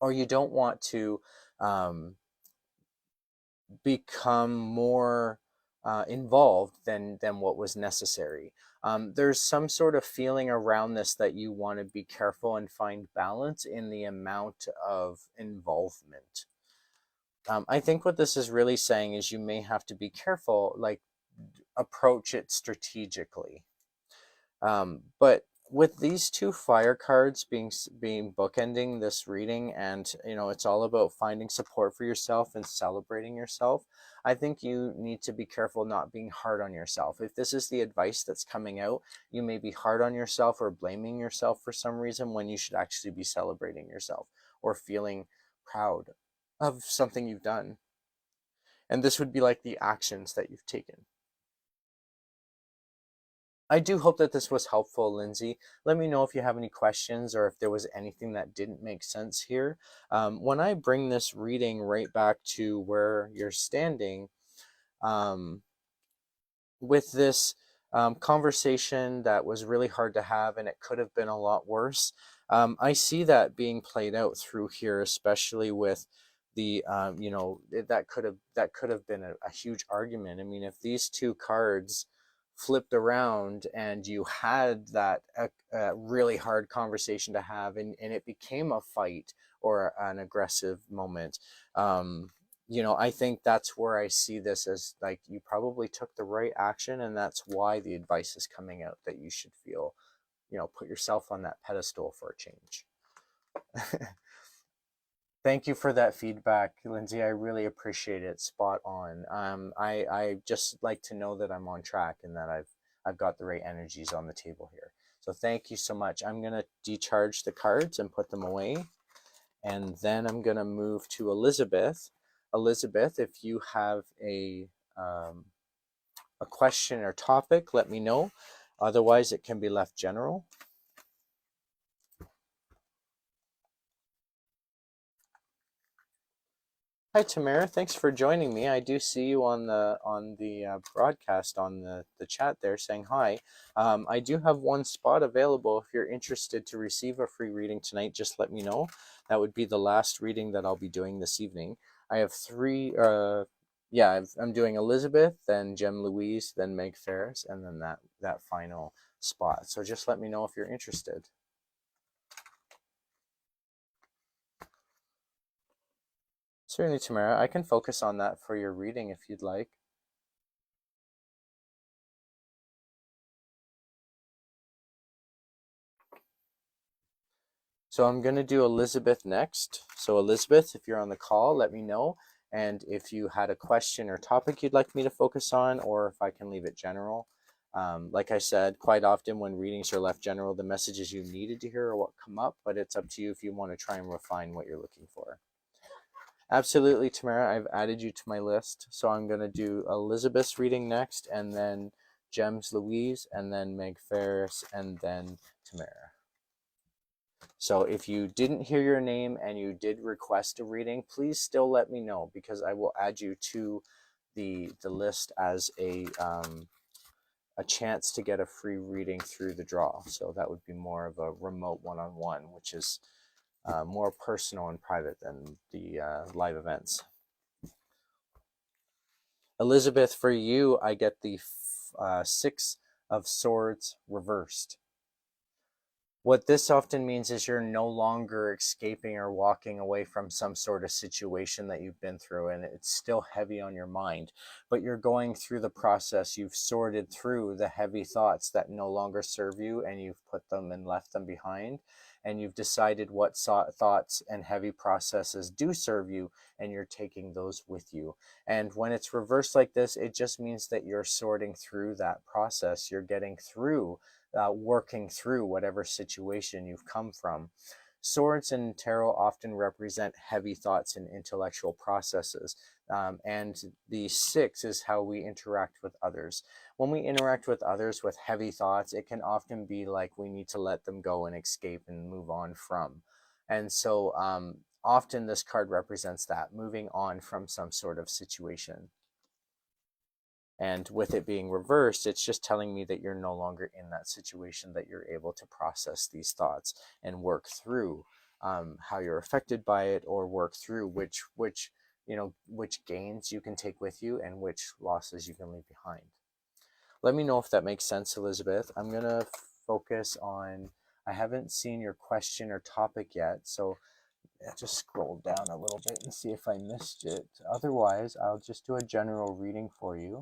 Or you don't want to become more involved than what was necessary. There's some sort of feeling around this that you want to be careful and find balance in the amount of involvement. I think what this is really saying is you may have to be careful, like approach it strategically. But with these two fire cards being bookending this reading, and it's all about finding support for yourself and celebrating yourself, I think you need to be careful not being hard on yourself. If this is the advice that's coming out, you may be hard on yourself or blaming yourself for some reason, when you should actually be celebrating yourself or feeling proud of something you've done. And this would be like the actions that you've taken. I do hope that this was helpful, Lindsay. Let me know if you have any questions, or if there was anything that didn't make sense here. When I bring this reading right back to where you're standing, um, with this conversation that was really hard to have, and it could have been a lot worse, I see that being played out through here, especially with the that could have been a huge argument. I mean, if these two cards flipped around and you had that really hard conversation to have, and it became a fight or an aggressive moment, I think that's where I see this as, like, you probably took the right action, and that's why the advice is coming out that you should feel, put yourself on that pedestal for a change. Thank you for that feedback, Lindsay. I really appreciate it. Spot on. I just like to know that I'm on track, and that I've got the right energies on the table here. So thank you so much. I'm gonna decharge the cards and put them away, and then I'm gonna move to Elizabeth. Elizabeth, if you have a question or topic, let me know. Otherwise, it can be left general. Hi, Tamara. Thanks for joining me. I do see you on the broadcast, on the chat there, saying hi. I do have one spot available. If you're interested to receive a free reading tonight, just let me know. That would be the last reading that I'll be doing this evening. I have three. I'm doing Elizabeth, then Jem Louise, then Meg Ferris, and then that final spot. So just let me know if you're interested. Certainly, Tamara. I can focus on that for your reading if you'd like. So I'm going to do Elizabeth next. So Elizabeth, if you're on the call, let me know. And if you had a question or topic you'd like me to focus on, or if I can leave it general. Like I said, quite often when readings are left general, the messages you needed to hear are what come up, but it's up to you if you want to try and refine what you're looking for. Absolutely, Tamara, I've added you to my list. So I'm going to do Elizabeth's reading next, and then Jem's Louise, and then Meg Ferris, and then Tamara. So if you didn't hear your name and you did request a reading, please still let me know, because I will add you to the list as a chance to get a free reading through the draw. So that would be more of a remote one-on-one, which is more personal and private than the live events. Elizabeth, for you, I get the Six of Swords reversed. What this often means is you're no longer escaping or walking away from some sort of situation that you've been through, and it's still heavy on your mind, but you're going through the process. You've sorted through the heavy thoughts that no longer serve you, and you've put them and left them behind, and you've decided what thoughts and heavy processes do serve you, and you're taking those with you. And when it's reversed like this, it just means that you're sorting through that process. You're getting through working through whatever situation you've come from. Swords in tarot often represent heavy thoughts and intellectual processes. And the six is how we interact with others. When we interact with others with heavy thoughts, it can often be like we need to let them go and escape and move on from. And so often this card represents that, moving on from some sort of situation. And with it being reversed, it's just telling me that you're no longer in that situation, that you're able to process these thoughts and work through how you're affected by it, or work through which gains you can take with you and which losses you can leave behind. Let me know if that makes sense, Elizabeth. I'm going to focus on, I haven't seen your question or topic yet, so I'll just scroll down a little bit and see if I missed it. Otherwise, I'll just do a general reading for you.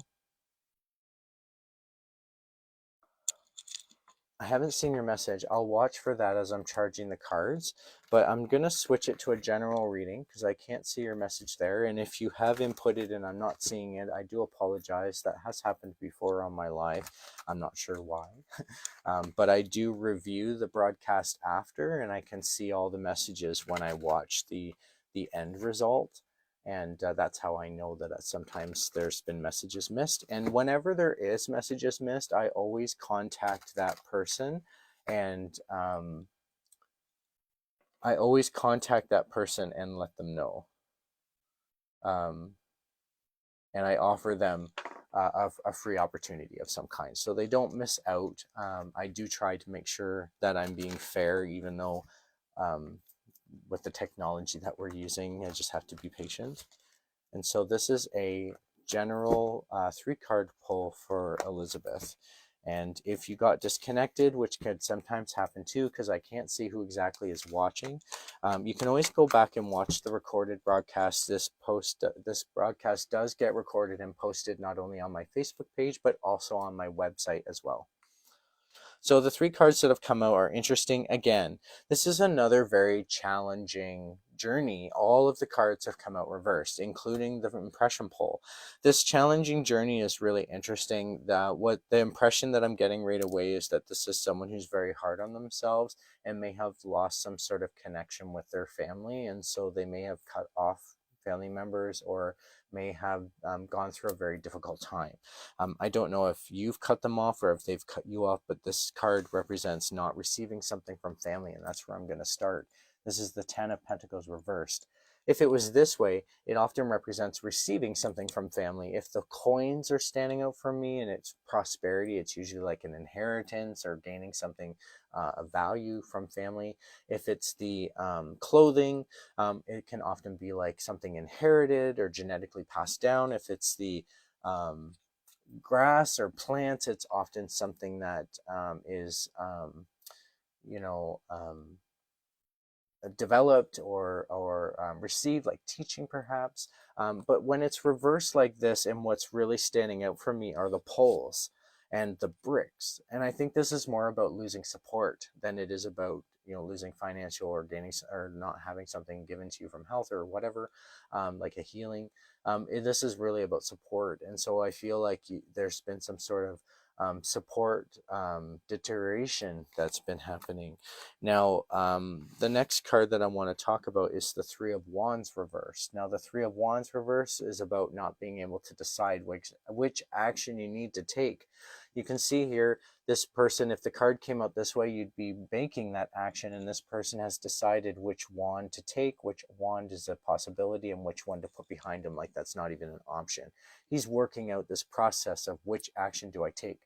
I haven't seen your message. I'll watch for that as I'm charging the cards, but I'm going to switch it to a general reading because I can't see your message there. And if you have inputted and I'm not seeing it, I do apologize. That has happened before on my live. I'm not sure why, but I do review the broadcast after, and I can see all the messages when I watch the end result. And that's how I know that sometimes there's been messages missed. And whenever there is messages missed, I always contact that person, and I always contact that person and let them know. And I offer them a free opportunity of some kind, so they don't miss out. I do try to make sure that I'm being fair, even though with the technology that we're using, I just have to be patient. And so this is a general 3-card pull for Elizabeth. And if you got disconnected, which could sometimes happen too, because I can't see who exactly is watching, you can always go back and watch the recorded broadcast. This broadcast does get recorded and posted not only on my Facebook page, but also on my website as well. So the 3 cards that have come out are interesting. Again, this is another very challenging journey. All of the cards have come out reversed, including the impression pull. This challenging journey is really interesting. What the impression that I'm getting right away is that this is someone who's very hard on themselves and may have lost some sort of connection with their family, and so they may have cut off family members, or may have gone through a very difficult time. I don't know if you've cut them off or if they've cut you off, but this card represents not receiving something from family, and that's where I'm going to start. This is the 10 of Pentacles reversed. If it was this way, it often represents receiving something from family. If the coins are standing out for me and it's prosperity, it's usually like an inheritance or gaining something of value from family. If it's the clothing, it can often be like something inherited or genetically passed down. If it's the grass or plants, it's often something that is developed or received, like teaching perhaps. But when it's reversed like this, and what's really standing out for me are the poles. and the bricks. And I think this is more about losing support than it is about, losing financial or gaining or not having something given to you from health or whatever, like a healing. This is really about support. And so I feel like there's been some sort of support deterioration that's been happening. Now, the next card that I want to talk about is the Three of Wands reversed. Now, the Three of Wands reverse is about not being able to decide which action you need to take. You can see here, this person, if the card came out this way, you'd be making that action, and this person has decided which wand to take, which wand is a possibility, and which one to put behind him, like that's not even an option. He's working out this process of which action do I take.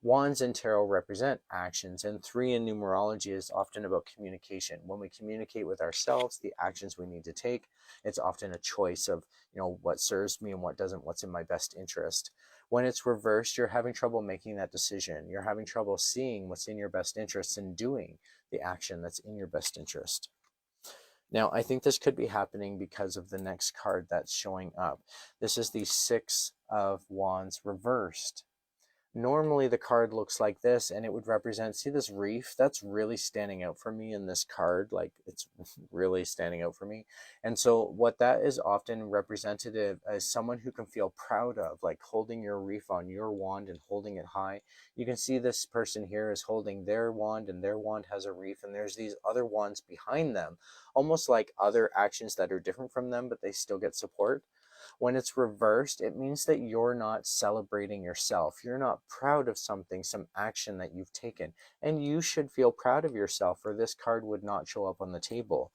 Wands in tarot represent actions, and 3 in numerology is often about communication. When we communicate with ourselves, the actions we need to take, it's often a choice of, what serves me and what doesn't, what's in my best interest. When it's reversed, you're having trouble making that decision. You're having trouble seeing what's in your best interest and doing the action that's in your best interest. Now, I think this could be happening because of the next card that's showing up. This is the Six of Wands reversed. Normally the card looks like this, and it would represent, see this reef? That's really standing out for me in this card. Like, it's really standing out for me. And so what that is often representative as someone who can feel proud of, like holding your reef on your wand and holding it high. You can see this person here is holding their wand, and their wand has a reef, and there's these other wands behind them, almost like other actions that are different from them, but they still get support. When it's reversed, it means that you're not celebrating yourself. You're not proud of something, some action that you've taken. And you should feel proud of yourself, or this card would not show up on the table.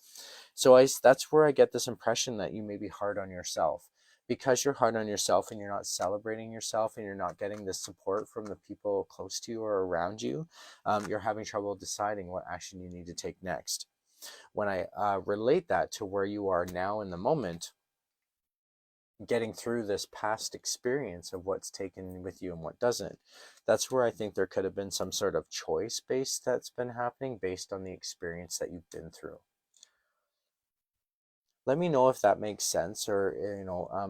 So that's where I get this impression that you may be hard on yourself. Because you're hard on yourself and you're not celebrating yourself and you're not getting the support from the people close to you or around you, you're having trouble deciding what action you need to take next. When I relate that to where you are now in the moment, getting through this past experience of what's taken with you and what doesn't, that's where I think there could have been some sort of choice based that's been happening based on the experience that you've been through. Let me know if that makes sense, or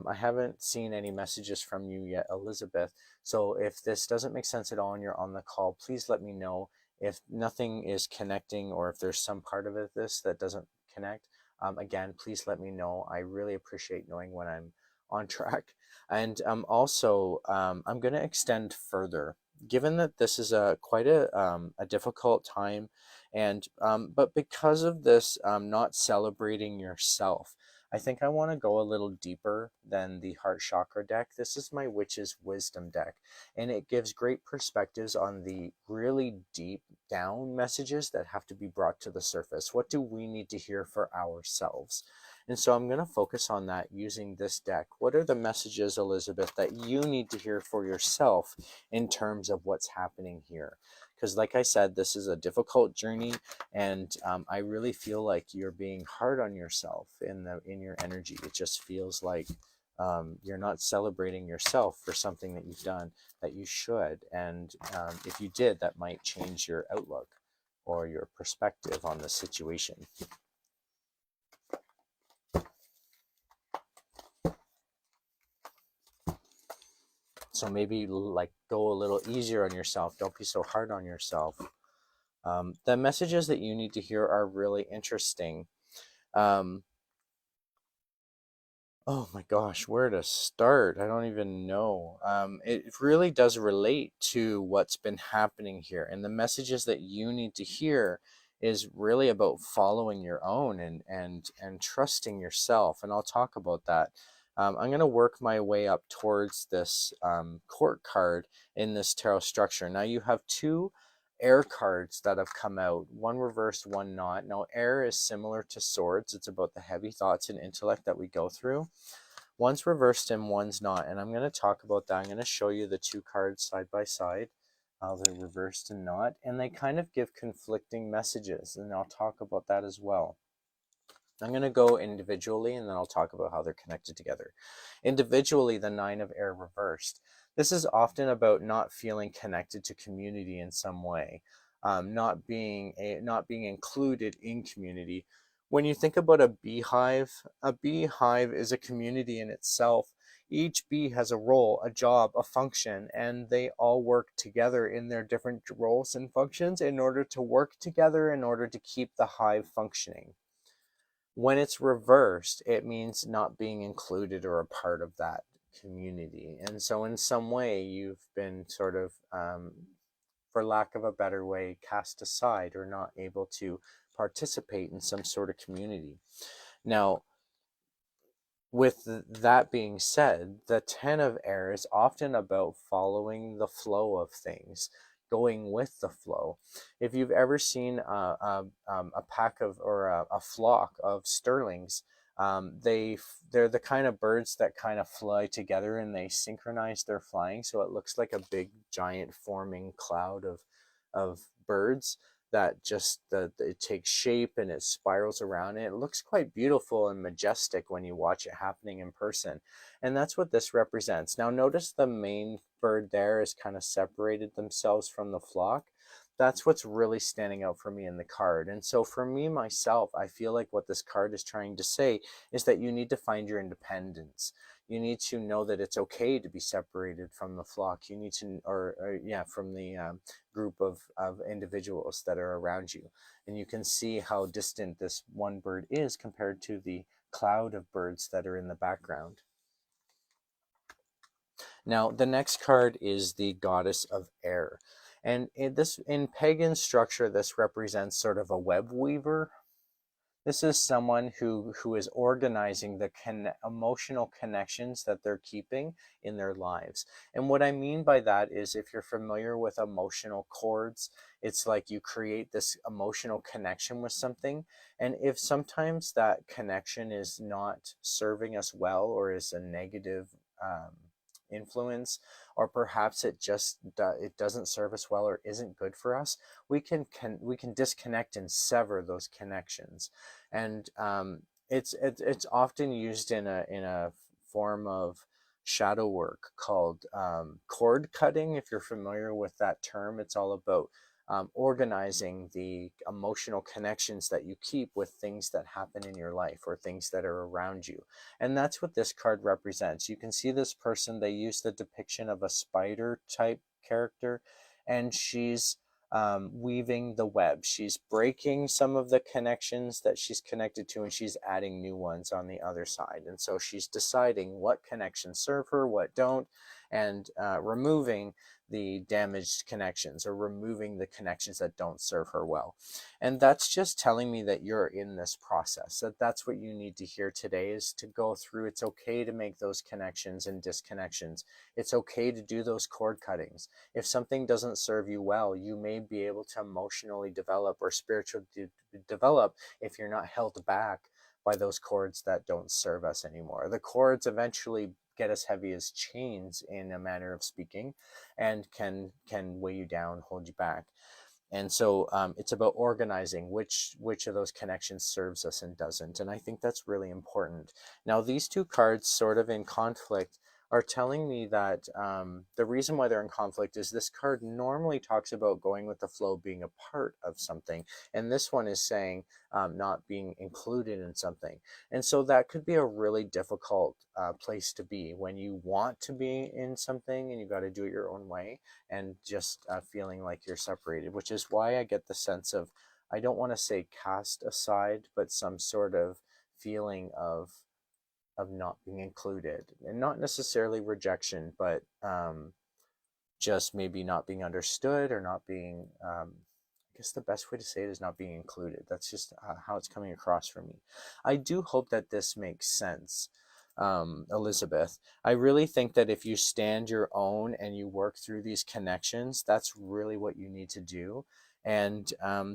I haven't seen any messages from you yet, Elizabeth. So if this doesn't make sense at all and you're on the call, please let me know. If nothing is connecting, or if there's some part of this that doesn't connect, again, please let me know. I really appreciate knowing when I'm on track. And also, I'm going to extend further, given that this is quite a difficult time. And but because of this, not celebrating yourself, I think I want to go a little deeper than the heart chakra deck. This is my Witch's Wisdom deck, and it gives great perspectives on the really deep down messages that have to be brought to the surface. What do we need to hear for ourselves? And so I'm going to focus on that using this deck. What are the messages, Elizabeth, that you need to hear for yourself in terms of what's happening here? Because like I said, this is a difficult journey, and I really feel like you're being hard on yourself in your energy. It just feels like you're not celebrating yourself for something that you've done that you should. And if you did, that might change your outlook or your perspective on the situation. So maybe like go a little easier on yourself. Don't be so hard on yourself. The messages that you need to hear are really interesting. Oh my gosh, where to start? I don't even know. It really does relate to what's been happening here. And the messages that you need to hear is really about following your own and trusting yourself. And I'll talk about that. I'm going to work my way up towards this court card in this tarot structure. Now you have 2 air cards that have come out, one reversed, one not. Now air is similar to swords. It's about the heavy thoughts and intellect that we go through. One's reversed and one's not, and I'm going to talk about that. I'm going to show you the 2 cards side by side. They're reversed and not, and they kind of give conflicting messages, and I'll talk about that as well. I'm going to go individually, and then I'll talk about how they're connected together. Individually, the 9 of air reversed. This is often about not feeling connected to community in some way, not being included in community. When you think about a beehive is a community in itself. Each bee has a role, a job, a function, and they all work together in their different roles and functions in order to work together in order to keep the hive functioning. When it's reversed, it means not being included or a part of that community. And so in some way, you've been sort of, for lack of a better way, cast aside or not able to participate in some sort of community. Now, with that being said, the 10 of air is often about following the flow of things, going with the flow. If you've ever seen a pack of, or a flock of sterlings, they're the kind of birds that kind of fly together and they synchronize their flying, so it looks like a big giant forming cloud of birds that just it takes shape and it spirals around. It looks quite beautiful and majestic when you watch it happening in person. And that's what this represents. Now notice the main bird there is kind of separated themselves from the flock. That's what's really standing out for me in the card. And so for me, myself, I feel like what this card is trying to say is that you need to find your independence. You need to know that it's okay to be separated from the flock. You need to, from the group of individuals that are around you. And you can see how distant this one bird is compared to the cloud of birds that are in the background. Now, the next card is the Goddess of Air. And in pagan structure, this represents sort of a web weaver. This is someone who is organizing the emotional connections that they're keeping in their lives. And what I mean by that is, if you're familiar with emotional cords, it's like you create this emotional connection with something. And if sometimes that connection is not serving us well or is a negative influence, or perhaps it doesn't serve us well or isn't good for us, we can disconnect and sever those connections. And it's often used in a form of shadow work called cord cutting. If you're familiar with that term, it's all about organizing the emotional connections that you keep with things that happen in your life or things that are around you. And that's what this card represents. You can see this person, they use the depiction of a spider type character, and she's weaving the web. She's breaking some of the connections that she's connected to, and she's adding new ones on the other side. And so she's deciding what connections serve her, what don't, and removing the damaged connections or removing the connections that don't serve her well. And that's just telling me that you're in this process, that's what you need to hear today, is to go through. It's okay to make those connections and disconnections. It's okay to do those cord cuttings. If something doesn't serve you well, you may be able to emotionally develop or spiritually develop if you're not held back by those cords that don't serve us anymore. The cords eventually get as heavy as chains, in a manner of speaking, and can weigh you down, hold you back. And so it's about organizing which of those connections serves us and doesn't. And I think that's really important. Now, these two cards, sort of in conflict, are telling me that the reason why they're in conflict is this card normally talks about going with the flow, being a part of something. And this one is saying not being included in something. And so that could be a really difficult place to be when you want to be in something and you got to do it your own way, and just feeling like you're separated, which is why I get the sense of, I don't want to say cast aside, but some sort of feeling of not being included, and not necessarily rejection, but just maybe not being understood, or not being, I guess the best way to say it is not being included. That's just how it's coming across for me. I do hope that this makes sense, Elizabeth. I really think that if you stand your own and you work through these connections, that's really what you need to do. And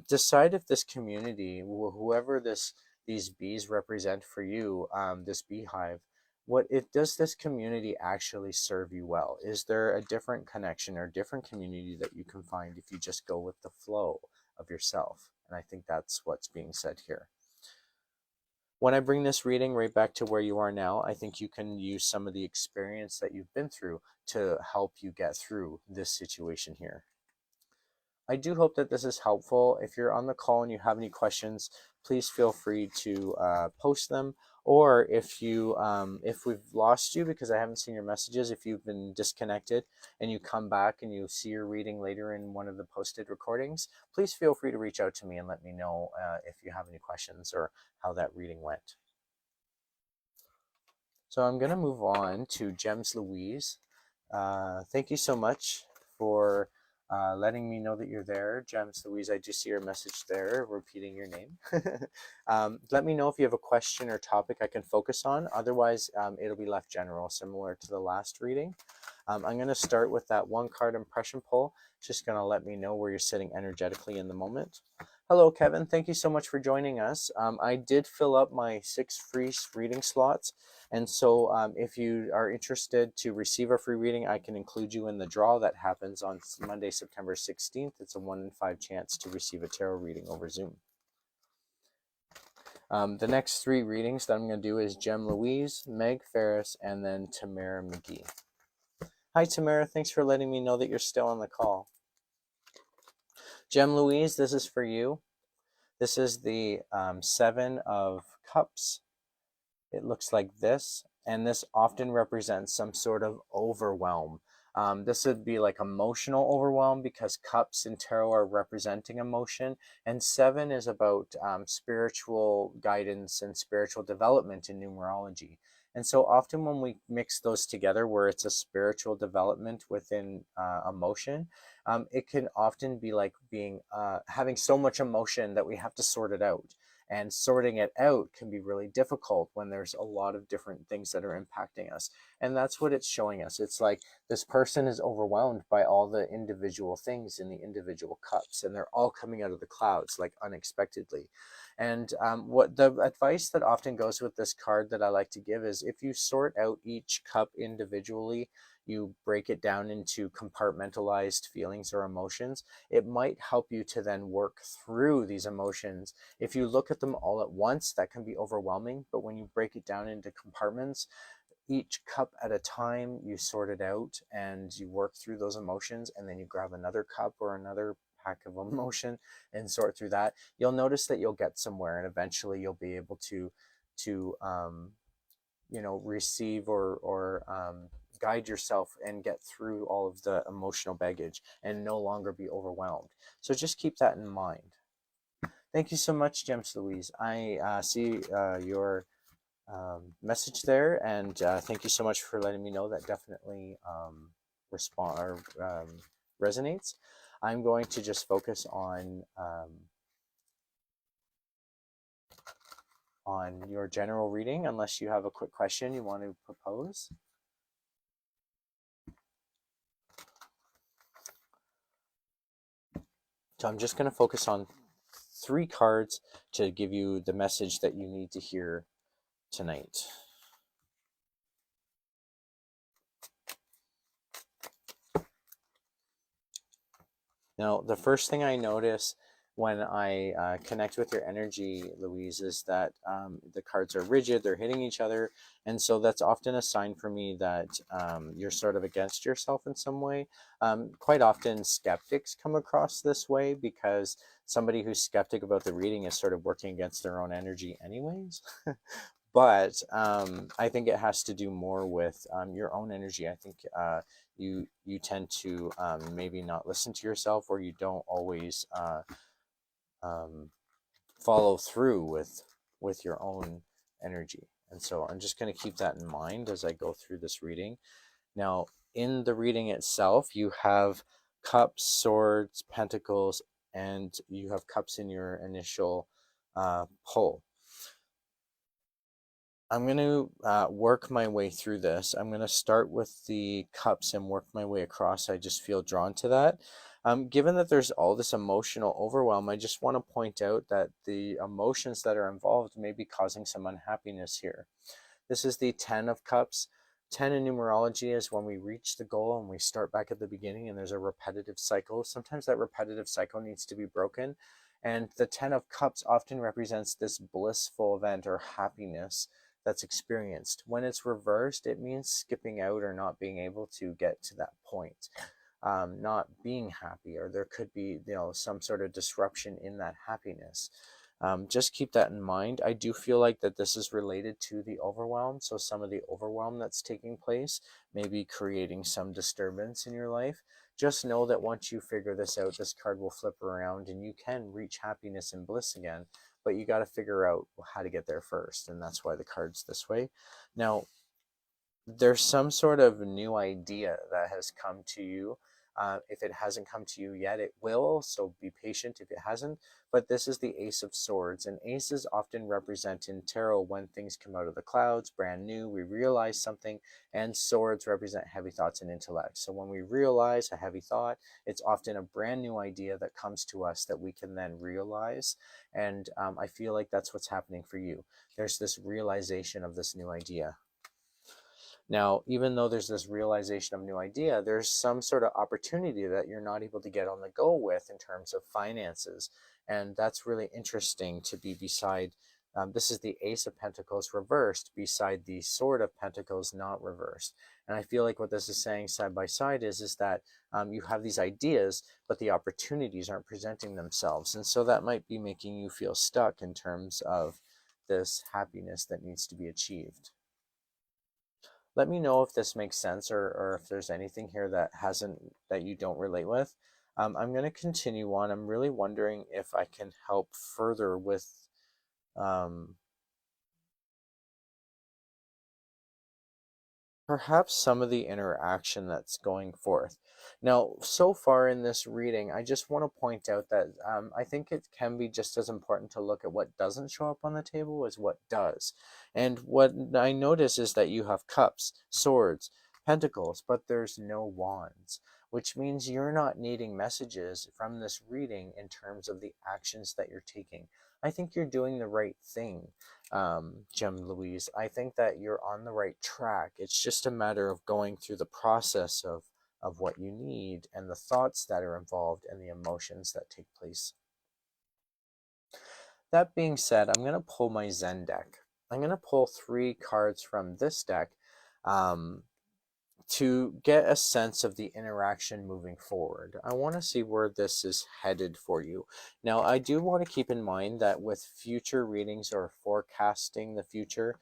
decide if this community, whoever these bees represent for you, this beehive, does this community actually serve you well? Is there a different connection or different community that you can find if you just go with the flow of yourself? And I think that's what's being said here. When I bring this reading right back to where you are now, I think you can use some of the experience that you've been through to help you get through this situation here. I do hope that this is helpful. If you're on the call and you have any questions, please feel free to post them. Or if we've lost you because I haven't seen your messages, if you've been disconnected and you come back and you see your reading later in one of the posted recordings, please feel free to reach out to me and let me know if you have any questions or how that reading went. So I'm going to move on to Gems Louise. Thank you so much for letting me know that you're there. Gems Louise, I do see your message there, repeating your name. Let me know if you have a question or topic I can focus on. Otherwise, it'll be left general, similar to the last reading. I'm going to start with that one card impression pull. Just going to let me know where you're sitting energetically in the moment. Hello, Kevin. Thank you so much for joining us. I did fill up my 6 free reading slots. And so if you are interested to receive a free reading, I can include you in the draw that happens on Monday, September 16th. It's a 1 in 5 chance to receive a tarot reading over Zoom. The next 3 readings that I'm going to do is Gem Louise, Meg Ferris, and then Tamara McGee. Hi, Tamara. Thanks for letting me know that you're still on the call. Gem Louise, this is for you. This is the 7 of Cups. It looks like this, and this often represents some sort of overwhelm. This would be like emotional overwhelm because cups in tarot are representing emotion, and 7 is about spiritual guidance and spiritual development in numerology. And so often when we mix those together, where it's a spiritual development within emotion, it can often be like being having so much emotion that we have to sort it out. And sorting it out can be really difficult when there's a lot of different things that are impacting us. And that's what it's showing us. It's like this person is overwhelmed by all the individual things in the individual cups, and they're all coming out of the clouds like unexpectedly. And what the advice that often goes with this card that I like to give is if you sort out each cup individually, you break it down into compartmentalized feelings or emotions, it might help you to then work through these emotions. If you look at them all at once, that can be overwhelming, but when you break it down into compartments, each cup at a time, you sort it out and you work through those emotions, and then you grab another cup or another pack of emotion and sort through that. You'll notice that you'll get somewhere, and eventually you'll be able to receive or guide yourself and get through all of the emotional baggage and no longer be overwhelmed. So just keep that in mind. Thank you so much, Gems Louise. I see your message there, and thank you so much for letting me know. That definitely resonates. I'm going to just focus on your general reading, unless you have a quick question you want to propose. So I'm just going to focus on 3 cards to give you the message that you need to hear tonight. Now, the first thing I notice when I connect with your energy, Louise, is that the cards are rigid, they're hitting each other. And so that's often a sign for me that you're sort of against yourself in some way. Quite often skeptics come across this way because somebody who's skeptic about the reading is sort of working against their own energy anyways. But I think it has to do more with your own energy. I think you tend to maybe not listen to yourself, or you don't always follow through with your own energy. And so I'm just going to keep that in mind as I go through this reading. Now, in the reading itself, you have cups, swords, pentacles, and you have cups in your initial pull. I'm going to work my way through this. I'm going to start with the cups and work my way across. I just feel drawn to that. Given that there's all this emotional overwhelm, I just want to point out that the emotions that are involved may be causing some unhappiness here. This is the 10 of Cups. 10 in numerology is when we reach the goal and we start back at the beginning, and there's a repetitive cycle. Sometimes that repetitive cycle needs to be broken. And the 10 of Cups often represents this blissful event or happiness that's experienced. When it's reversed, it means skipping out or not being able to get to that point. not being happy, or there could be, some sort of disruption in that happiness. Just keep that in mind. I do feel like that this is related to the overwhelm. So some of the overwhelm that's taking place may be creating some disturbance in your life. Just know that once you figure this out, this card will flip around and you can reach happiness and bliss again. But you got to figure out how to get there first. And that's why the card's this way. Now, there's some sort of new idea that has come to you. If it hasn't come to you yet, it will, so be patient if it hasn't. But this is the Ace of Swords, and aces often represent in tarot when things come out of the clouds, brand new, we realize something, and swords represent heavy thoughts and intellect. So when we realize a heavy thought, it's often a brand new idea that comes to us that we can then realize, and I feel like that's what's happening for you. There's this realization of this new idea. Now, even though there's this realization of new idea, there's some sort of opportunity that you're not able to get on the go with in terms of finances. And that's really interesting to be beside. This is the Ace of Pentacles reversed beside the Sword of Pentacles not reversed. And I feel like what this is saying side by side is that you have these ideas, but the opportunities aren't presenting themselves. And so that might be making you feel stuck in terms of this happiness that needs to be achieved. Let me know if this makes sense, or if there's anything here that you don't relate with. I'm going to continue on. I'm really wondering if I can help further with um, perhaps some of the interaction that's going forth. Now, so far in this reading, I just want to point out that I think it can be just as important to look at what doesn't show up on the table as what does. And what I notice is that you have cups, swords, pentacles, but there's no wands, which means you're not needing messages from this reading in terms of the actions that you're taking. I think you're doing the right thing, Gem Louise. I think that you're on the right track. It's just a matter of going through the process of what you need and the thoughts that are involved and the emotions that take place. That being said, I'm going to pull my Zen deck. I'm going to pull 3 cards from this deck to get a sense of the interaction moving forward. I want to see where this is headed for you. Now, I do want to keep in mind that with future readings or forecasting the future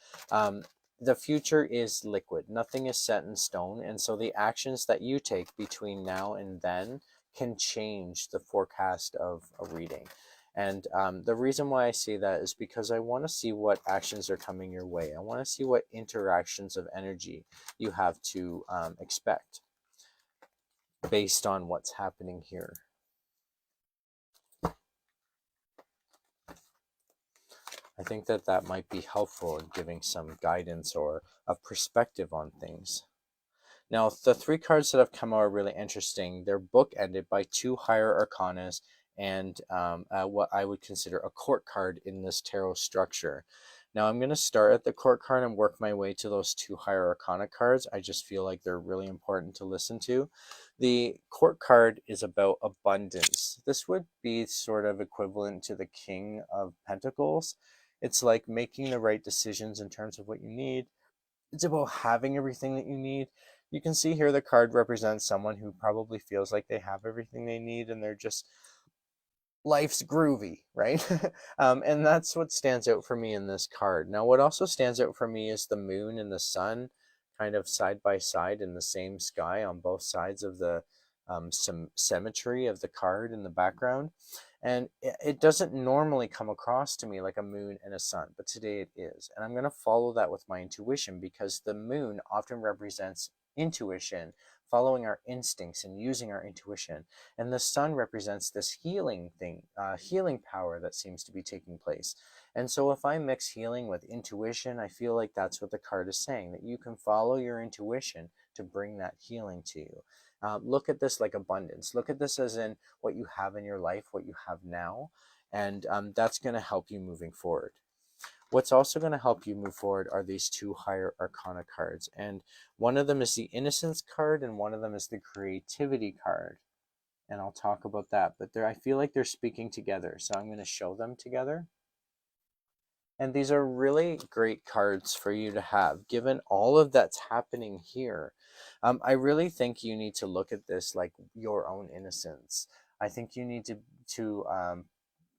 is liquid. Nothing is set in stone. And so the actions that you take between now and then can change the forecast of a reading. And the reason why I say that is because I want to see what actions are coming your way. I want to see what interactions of energy you have to expect based on what's happening here. I think that that might be helpful in giving some guidance or a perspective on things. Now, the 3 cards that have come out are really interesting. They're bookended by 2 higher arcanas and what I would consider a court card in this tarot structure. Now, I'm going to start at the court card and work my way to those 2 higher arcana cards. I just feel like they're really important to listen to. The court card is about abundance. This would be sort of equivalent to the King of Pentacles. It's like making the right decisions in terms of what you need. It's about having everything that you need. You can see here the card represents someone who probably feels like they have everything they need and they're just, life's groovy, right? And that's what stands out for me in this card. Now, what also stands out for me is the moon and the sun kind of side by side in the same sky on both sides of the some symmetry of the card in the background. And it doesn't normally come across to me like a moon and a sun, but today it is. And I'm going to follow that with my intuition because the moon often represents intuition, following our instincts and using our intuition. And the sun represents this healing thing, healing power that seems to be taking place. And so if I mix healing with intuition, I feel like that's what the card is saying, that you can follow your intuition to bring that healing to you. Look at this like abundance. Look at this as in what you have in your life, what you have now, and that's going to help you moving forward. What's also going to help you move forward are these 2 higher arcana cards, and one of them is the Innocence card and one of them is the Creativity card, and I'll talk about that. But I feel like they're speaking together, so I'm going to show them together. And these are really great cards for you to have, given all of that's happening here. I really think you need to look at this like your own innocence. I think you need to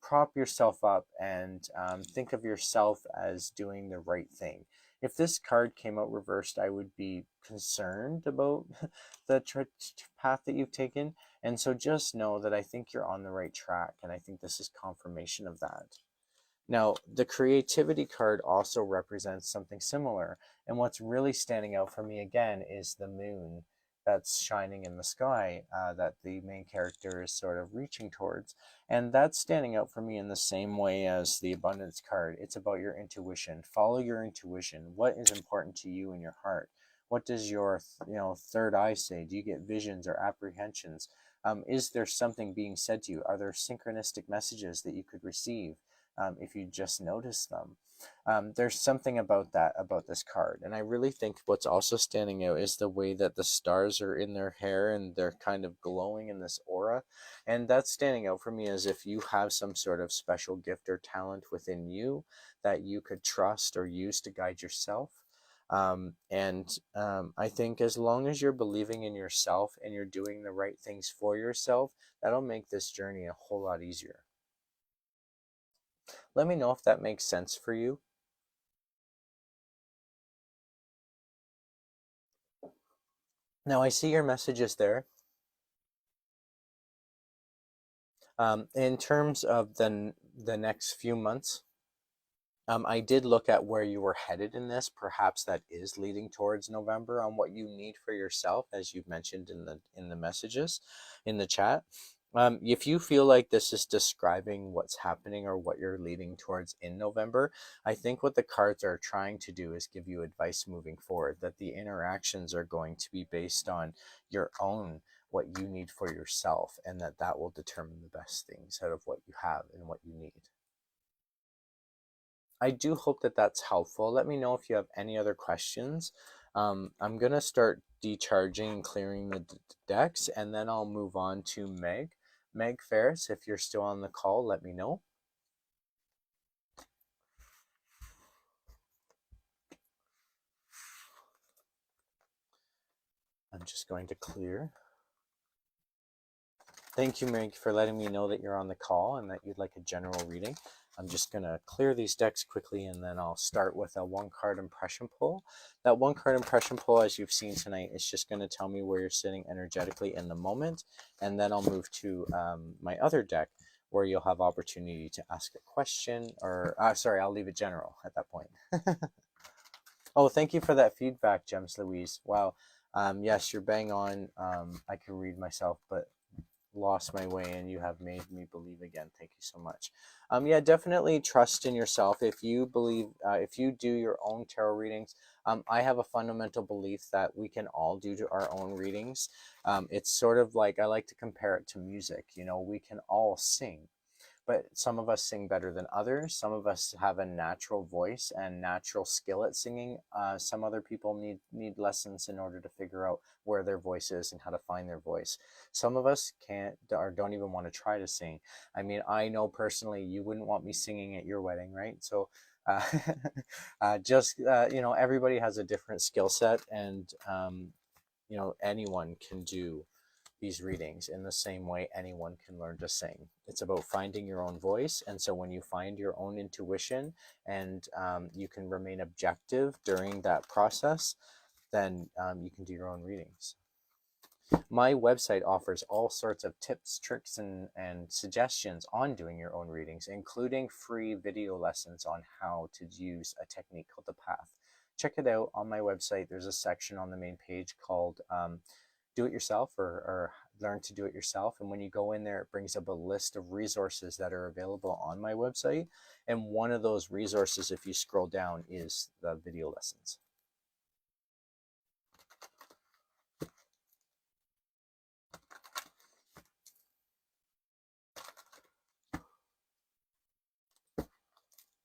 prop yourself up and think of yourself as doing the right thing. If this card came out reversed, I would be concerned about the path that you've taken. And so just know that I think you're on the right track, and I think this is confirmation of that. Now, the creativity card also represents something similar. And what's really standing out for me again is the moon that's shining in the sky that the main character is sort of reaching towards. And that's standing out for me in the same way as the abundance card. It's about your intuition. Follow your intuition. What is important to you in your heart? What does your third eye say? Do you get visions or apprehensions? Is there something being said to you? Are there synchronistic messages that you could receive? If you just notice them. There's something about that, about this card. And I really think what's also standing out is the way that the stars are in their hair and they're kind of glowing in this aura. And that's standing out for me as if you have some sort of special gift or talent within you that you could trust or use to guide yourself. I think as long as you're believing in yourself and you're doing the right things for yourself, that'll make this journey a whole lot easier. Let me know if that makes sense for you. Now, I see your messages there. In terms of the next few months, I did look at where you were headed in this. Perhaps that is leading towards November on what you need for yourself, as you've mentioned in the messages, in the chat. If you feel like this is describing what's happening or what you're leading towards in November, I think what the cards are trying to do is give you advice moving forward, that the interactions are going to be based on your own, what you need for yourself, and that will determine the best things out of what you have and what you need. I do hope that that's helpful. Let me know if you have any other questions. I'm going to start decharging and clearing the decks, and then I'll move on to Meg. Meg Ferris, if you're still on the call, let me know. I'm just going to clear. Thank you, Meg, for letting me know that you're on the call and that you'd like a general reading. I'm just going to clear these decks quickly, and then I'll start with a one-card impression pull. That one-card impression pull, as you've seen tonight, is just going to tell me where you're sitting energetically in the moment, and then I'll move to my other deck, where you'll have opportunity to ask a question, or sorry, I'll leave it general at that point. Oh, thank you for that feedback, Gems Louise. Wow. Yes, you're bang on. I can read myself, but lost my way, and you have made me believe again. Thank you so much. Yeah, definitely trust in yourself. If you believe, if you do your own tarot readings, I have a fundamental belief that we can all do our own readings. It's sort of like, I like to compare it to music. You know, we can all sing, but some of us sing better than others. Some of us have a natural voice and natural skill at singing. Some other people need lessons in order to figure out where their voice is and how to find their voice. Some of us can't or don't even want to try to sing. I mean, I know personally you wouldn't want me singing at your wedding, right? So uh, everybody has a different skill set, and anyone can do these readings in the same way anyone can learn to sing. It's about finding your own voice. And so when you find your own intuition and you can remain objective during that process, then you can do your own readings. My website offers all sorts of tips, tricks, and suggestions on doing your own readings, including free video lessons on how to use a technique called the path. Check it out on my website. There's a section on the main page called do it yourself, or learn to do it yourself. And when you go in there, it brings up a list of resources that are available on my website. And one of those resources, if you scroll down, is the video lessons.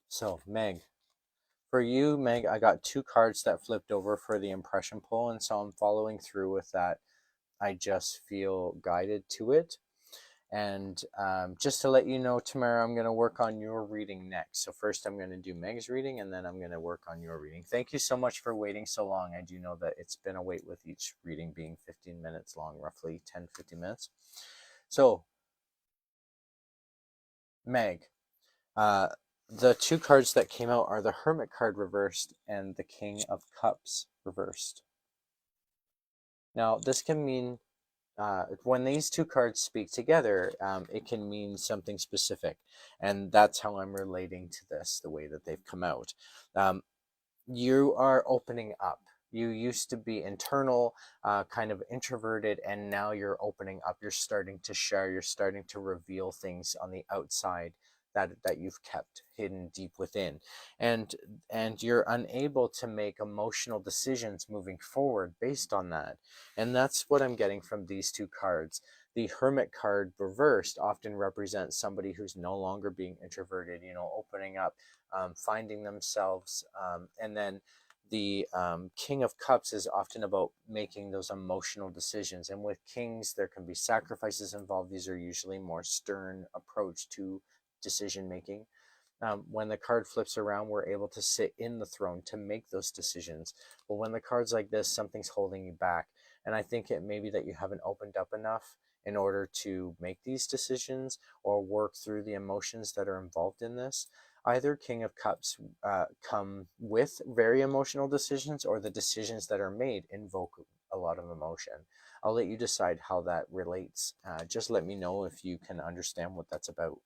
So, Meg, for you, Meg, I got two cards that flipped over for the impression pull, and so I'm following through with that. I just feel guided to it. And just to let you know, Tamara, I'm going to work on your reading next. So first I'm going to do Meg's reading, and then I'm going to work on your reading. Thank you so much for waiting so long. I do know that it's been a wait with each reading being 15 minutes long, roughly 10, 15 minutes. So, Meg, the two cards that came out are the Hermit card reversed and the King of Cups reversed. Now, this can mean when these two cards speak together, it can mean something specific. And that's how I'm relating to this, the way that they've come out. You are opening up. You used to be internal, kind of introverted, and now you're opening up. You're starting to share. You're starting to reveal things on the outside that you've kept hidden deep within, and you're unable to make emotional decisions moving forward based on that. And that's what I'm getting from these two cards. The Hermit card reversed often represents somebody who's no longer being introverted, opening up, finding themselves, and then the King of Cups is often about making those emotional decisions. And with kings, there can be sacrifices involved. These are usually more stern approach to decision making. When the card flips around, we're able to sit in the throne to make those decisions. But when the card's like this, something's holding you back. And I think it may be that you haven't opened up enough in order to make these decisions or work through the emotions that are involved in this. Either King of Cups come with very emotional decisions, or the decisions that are made invoke a lot of emotion. I'll let you decide how that relates. Just let me know if you can understand what that's about.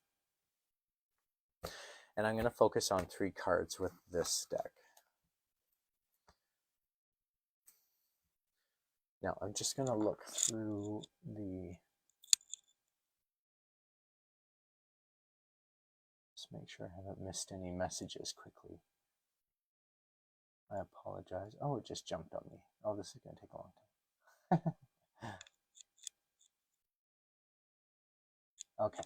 And I'm going to focus on 3 cards with this deck. Now, I'm just going to look through the... Just make sure I haven't missed any messages quickly. I apologize. Oh, it just jumped on me. Oh, this is going to take a long time. Okay.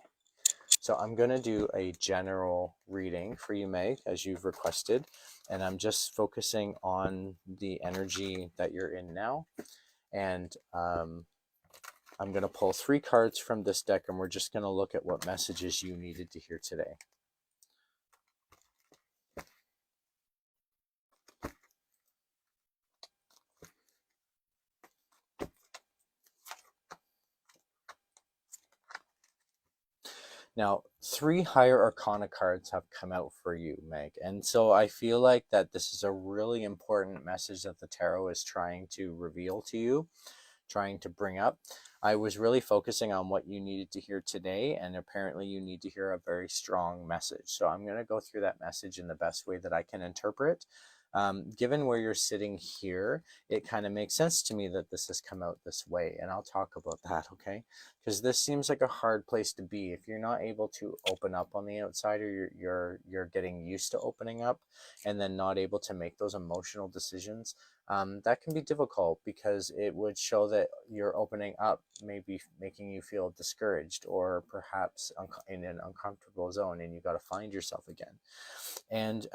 So I'm going to do a general reading for you, Meg, as you've requested. And I'm just focusing on the energy that you're in now. And I'm going to pull 3 cards from this deck, and we're just going to look at what messages you needed to hear today. Now, 3 higher arcana cards have come out for you, Meg. And so I feel like that this is a really important message that the tarot is trying to reveal to you, trying to bring up. I was really focusing on what you needed to hear today, and apparently you need to hear a very strong message. So I'm going to go through that message in the best way that I can interpret. Given where you're sitting here, it kind of makes sense to me that this has come out this way, and I'll talk about that, okay? Because this seems like a hard place to be. If you're not able to open up on the outside, or you're getting used to opening up and then not able to make those emotional decisions, that can be difficult, because it would show that you're opening up, maybe making you feel discouraged, or perhaps in an uncomfortable zone, and you got to find yourself again. And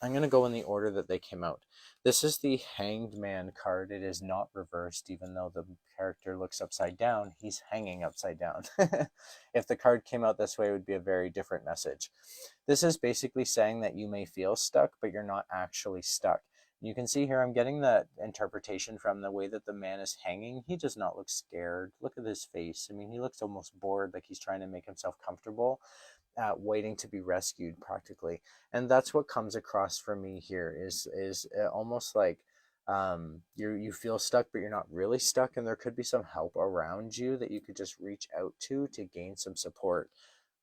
I'm going to go in the order that they came out. This is the Hanged Man card. It is not reversed, even though the character looks upside down. He's hanging upside down. If the card came out this way, it would be a very different message. This is basically saying that you may feel stuck, but you're not actually stuck. You can see here I'm getting that interpretation from the way that the man is hanging. He does not look scared. Look at his face. I mean, he looks almost bored, like he's trying to make himself comfortable, waiting to be rescued practically. And that's what comes across for me here is almost like you feel stuck, but you're not really stuck, and there could be some help around you that you could just reach out to gain some support.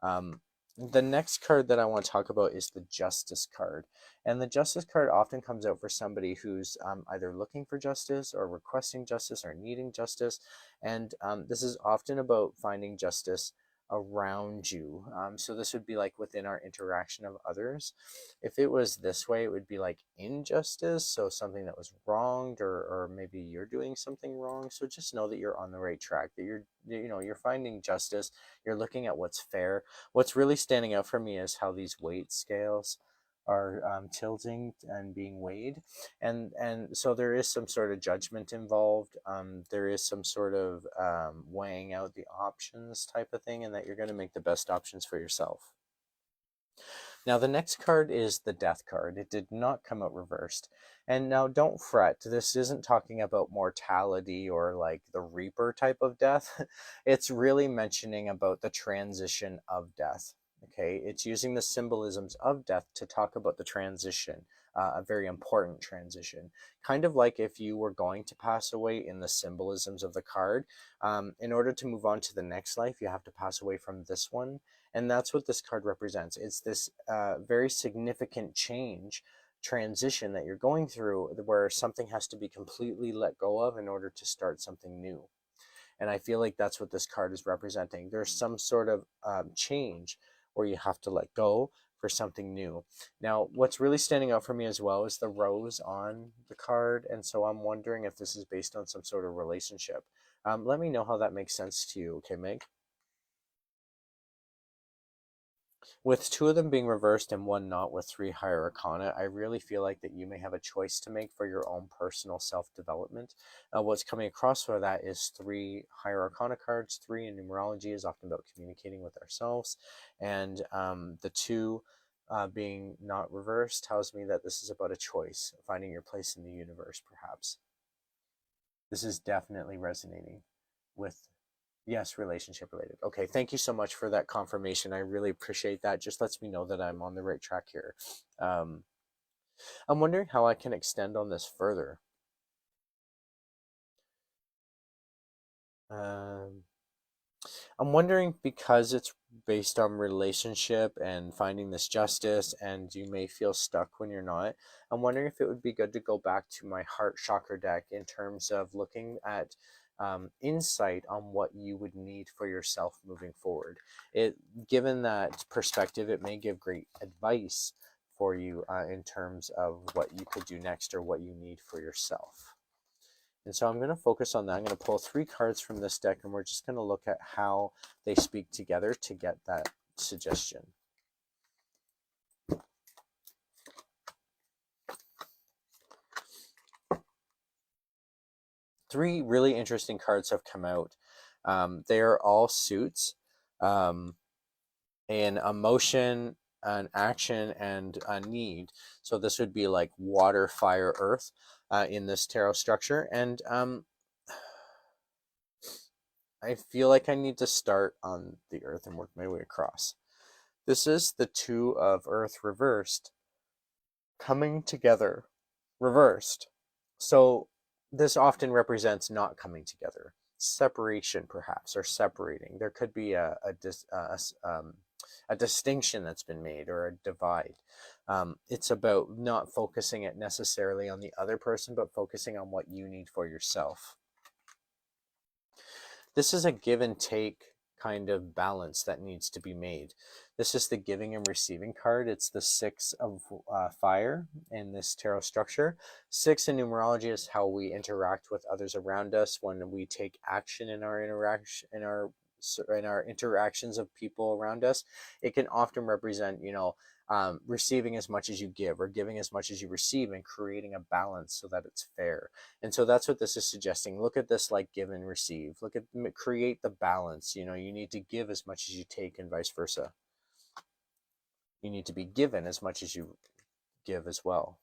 The next card that I want to talk about is the Justice card. And the Justice card often comes out for somebody who's either looking for justice, or requesting justice, or needing justice. And this is often about finding justice around you. So this would be like within our interaction of others. If it was this way, it would be like injustice, so something that was wronged, or maybe you're doing something wrong. So just know that you're on the right track, that you're finding justice, you're looking at what's fair. What's really standing out for me is how these weight scales tilting and being weighed, and so there is some sort of judgment involved. There is some sort of weighing out the options type of thing, and that you're going to make the best options for yourself. Now the next card is the Death card. It did not come out reversed. And now don't fret, this isn't talking about mortality or like the Reaper type of death. It's really mentioning about the transition of death. Okay, it's using the symbolisms of death to talk about the transition, a very important transition. Kind of like if you were going to pass away in the symbolisms of the card. In order to move on to the next life, you have to pass away from this one. And that's what this card represents. It's this very significant transition that you're going through, where something has to be completely let go of in order to start something new. And I feel like that's what this card is representing. There's some sort of change where you have to let go for something new. Now, what's really standing out for me as well is the rose on the card. And so I'm wondering if this is based on some sort of relationship. Let me know how that makes sense to you. Okay, Meg? With two of them being reversed and one not with three higher arcana, I really feel like that you may have a choice to make for your own personal self-development. What's coming across for that is three higher arcana cards. Three in numerology is often about communicating with ourselves. And the two being not reversed tells me that this is about a choice, finding your place in the universe, perhaps. This is definitely resonating with. Yes, relationship related. Okay, thank you so much for that confirmation. I really appreciate that. Just lets me know that I'm on the right track here. Um, I'm wondering how I can extend on this further. Um, I'm wondering, because it's based on relationship and finding this justice, and you may feel stuck when you're not. I'm wondering if it would be good to go back to my heart chakra deck in terms of looking at insight on what you would need for yourself moving forward. Given that perspective, it may give great advice for you in terms of what you could do next or what you need for yourself. And so I'm going to focus on that. I'm going to pull three cards from this deck, and we're just going to look at how they speak together to get that suggestion. Three really interesting cards have come out. They are all suits, an emotion, an action, and a need. So this would be like water, fire, earth in this tarot structure. And I feel like I need to start on the earth and work my way across. This is the Two of Earth reversed, coming together, reversed. So this often represents not coming together, separation perhaps, or separating. There could be a distinction that's been made, or a divide. It's about not focusing it necessarily on the other person, but focusing on what you need for yourself. This is a give and take kind of balance that needs to be made. This is the giving and receiving card. It's the Six of Fire in this tarot structure. Six in numerology is how we interact with others around us when we take action in our interaction, in our interactions of people around us. It can often represent, receiving as much as you give, or giving as much as you receive, and creating a balance so that it's fair. And so that's what this is suggesting. Look at this like give and receive. Create the balance. You need to give as much as you take, and vice versa. You need to be given as much as you give as well.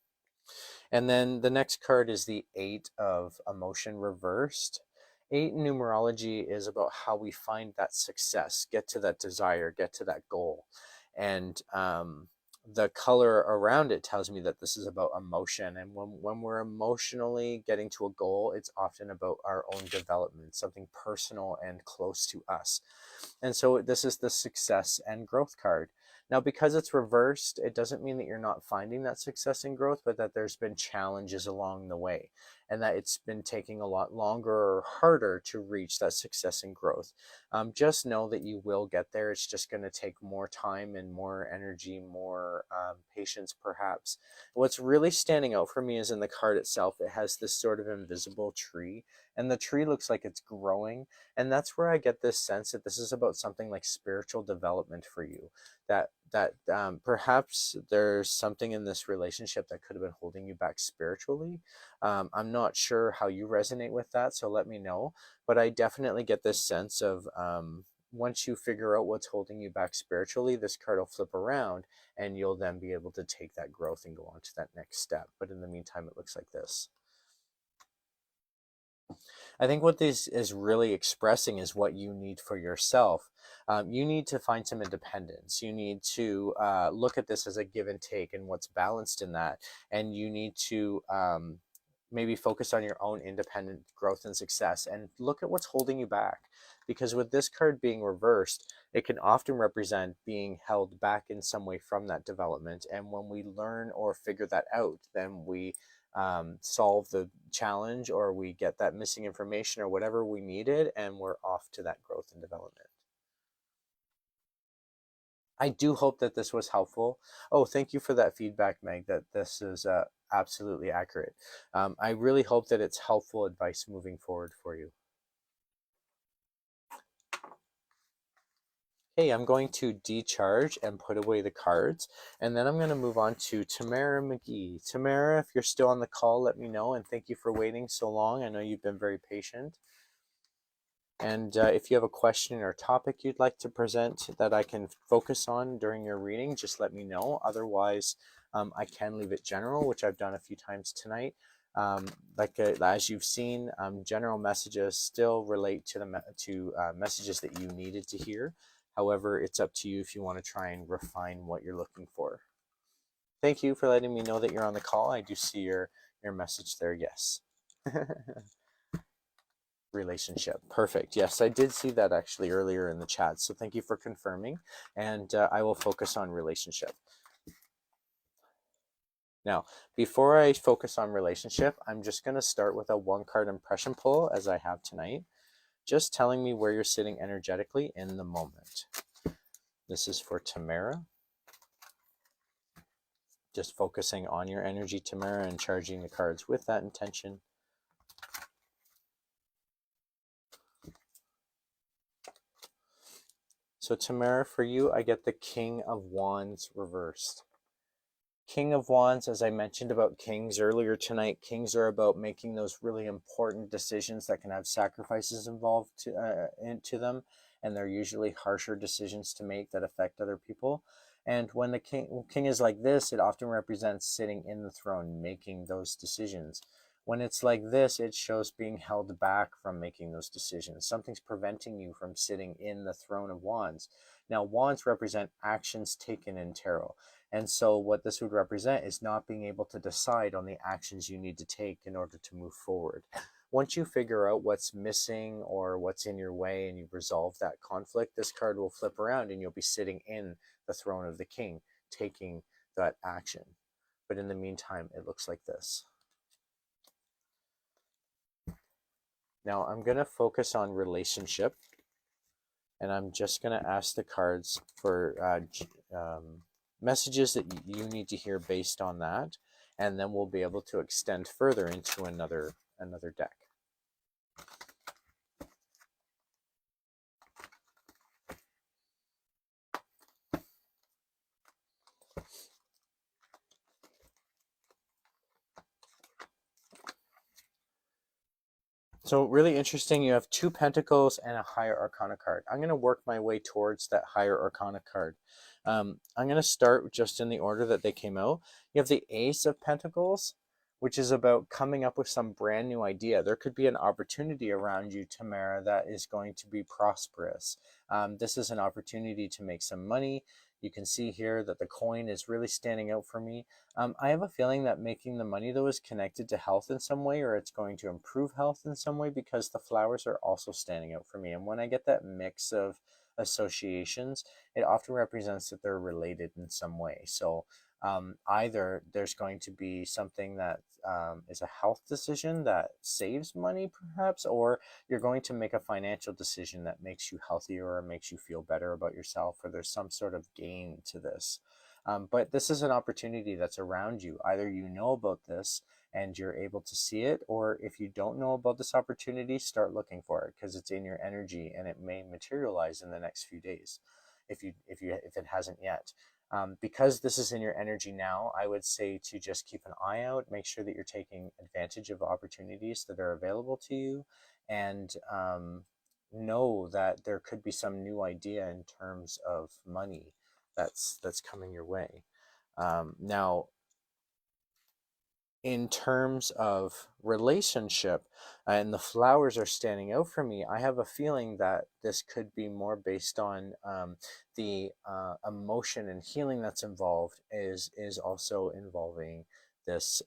And then the next card is the Eight of Emotion reversed. Eight in numerology is about how we find that success, get to that desire, get to that goal. And the color around it tells me that this is about emotion. And when we're emotionally getting to a goal, it's often about our own development, something personal and close to us. And so this is the success and growth card. Now, because it's reversed, it doesn't mean that you're not finding that success and growth, but that there's been challenges along the way, and that it's been taking a lot longer or harder to reach that success and growth. Just know that you will get there. It's just going to take more time and more energy, more patience, perhaps. What's really standing out for me is in the card itself. It has this sort of invisible tree, and the tree looks like it's growing. And that's where I get this sense that this is about something like spiritual development for you, that that perhaps there's something in this relationship that could have been holding you back spiritually. I'm not sure how you resonate with that, so let me know. But I definitely get this sense of once you figure out what's holding you back spiritually, this card will flip around and you'll then be able to take that growth and go on to that next step. But in the meantime, it looks like this. I think what this is really expressing is what you need for yourself. You need to find some independence. You need to look at this as a give and take and what's balanced in that. And you need to maybe focus on your own independent growth and success and look at what's holding you back. Because with this card being reversed, it can often represent being held back in some way from that development. And when we learn or figure that out, then we solve the challenge, or we get that missing information or whatever we needed, and we're off to that growth and development. I do hope that this was helpful. Oh, thank you for that feedback, Meg, that this is absolutely accurate. I really hope that it's helpful advice moving forward for you. Hey, I'm going to decharge and put away the cards, and then I'm going to move on to Tamara McGee. Tamara, if you're still on the call, let me know, and thank you for waiting so long. I know you've been very patient. And if you have a question or topic you'd like to present that I can focus on during your reading, just let me know. Otherwise, I can leave it general, which I've done a few times tonight. As you've seen, general messages still relate to messages that you needed to hear. However, it's up to you if you want to try and refine what you're looking for. Thank you for letting me know that you're on the call. I do see your message there. Yes. Relationship. Perfect. Yes, I did see that actually earlier in the chat. So thank you for confirming. And I will focus on relationship. Now, before I focus on relationship, I'm just going to start with a one card impression pull as I have tonight, just telling me where you're sitting energetically in the moment. This is for Tamara. Just focusing on your energy, Tamara, and charging the cards with that intention. So Tamara, for you, I get the King of Wands reversed. King of Wands, as I mentioned about kings earlier tonight, kings are about making those really important decisions that can have sacrifices involved into them, and they're usually harsher decisions to make that affect other people. And when the king is like this, it often represents sitting in the throne, making those decisions. When it's like this, it shows being held back from making those decisions. Something's preventing you from sitting in the throne of Wands. Now, Wands represent actions taken in tarot. And so what this would represent is not being able to decide on the actions you need to take in order to move forward. Once you figure out what's missing or what's in your way and you've resolved that conflict, this card will flip around and you'll be sitting in the throne of the king, taking that action. But in the meantime, it looks like this. Now I'm going to focus on relationship, and I'm just going to ask the cards for messages that you need to hear based on that, and then we'll be able to extend further into another deck. So really interesting, you have two pentacles and a higher arcana card. I'm going to work my way towards that higher arcana card. I'm going to start just in the order that they came out. You have the Ace of Pentacles, which is about coming up with some brand new idea. There could be an opportunity around you, Tamara, that is going to be prosperous. This is an opportunity to make some money. You can see here that the coin is really standing out for me. I have a feeling that making the money, though, is connected to health in some way, or it's going to improve health in some way, because the flowers are also standing out for me. And when I get that mix of associations, it often represents that they're related in some way. So either there's going to be something that is a health decision that saves money, perhaps, or you're going to make a financial decision that makes you healthier or makes you feel better about yourself, or there's some sort of gain to this. But this is an opportunity that's around you. Either you know about this and you're able to see it, or if you don't know about this opportunity, start looking for it, because it's in your energy and it may materialize in the next few days if it hasn't yet. Because this is in your energy now, I would say to just keep an eye out, make sure that you're taking advantage of opportunities that are available to you, and know that there could be some new idea in terms of money that's coming your way. Now, in terms of relationship, and the flowers are standing out for me, I have a feeling that this could be more based on the emotion and healing that's involved is also involving this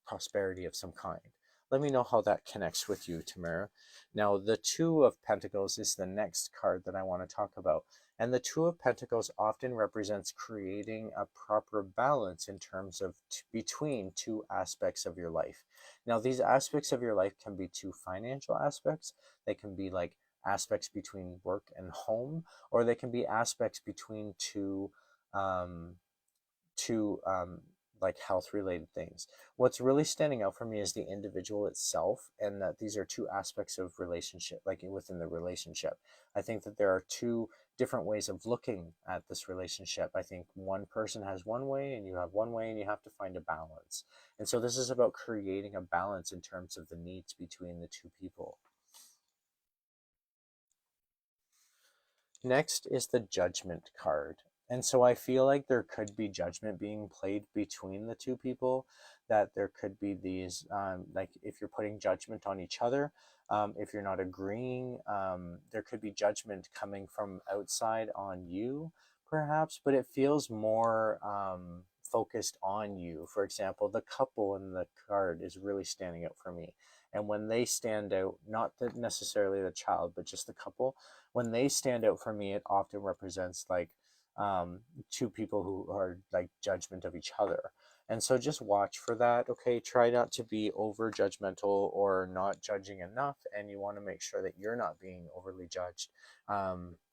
prosperity of some kind. Let me know how that connects with you, Tamara. Now, the Two of Pentacles is the next card that I want to talk about. And the Two of Pentacles often represents creating a proper balance in terms of between two aspects of your life. Now, these aspects of your life can be two financial aspects. They can be like aspects between work and home, or they can be aspects between um, two like health related things. What's really standing out for me is the individual itself, and that these are two aspects of relationship, like within the relationship. I think that there are two different ways of looking at this relationship. I think one person has one way and you have one way, and you have to find a balance. And so this is about creating a balance in terms of the needs between the two people. Next is the Judgment card. And so I feel like there could be judgment being played between the two people, that there could be these, like if you're putting judgment on each other, if you're not agreeing, there could be judgment coming from outside on you, perhaps, but it feels more focused on you. For example, the couple in the card is really standing out for me. And when they stand out, not necessarily the child, but just the couple, when they stand out for me, it often represents like two people who are like judgment of each other. And so just watch for that. Okay, try not to be over judgmental or not judging enough, and you want to make sure that you're not being overly judged.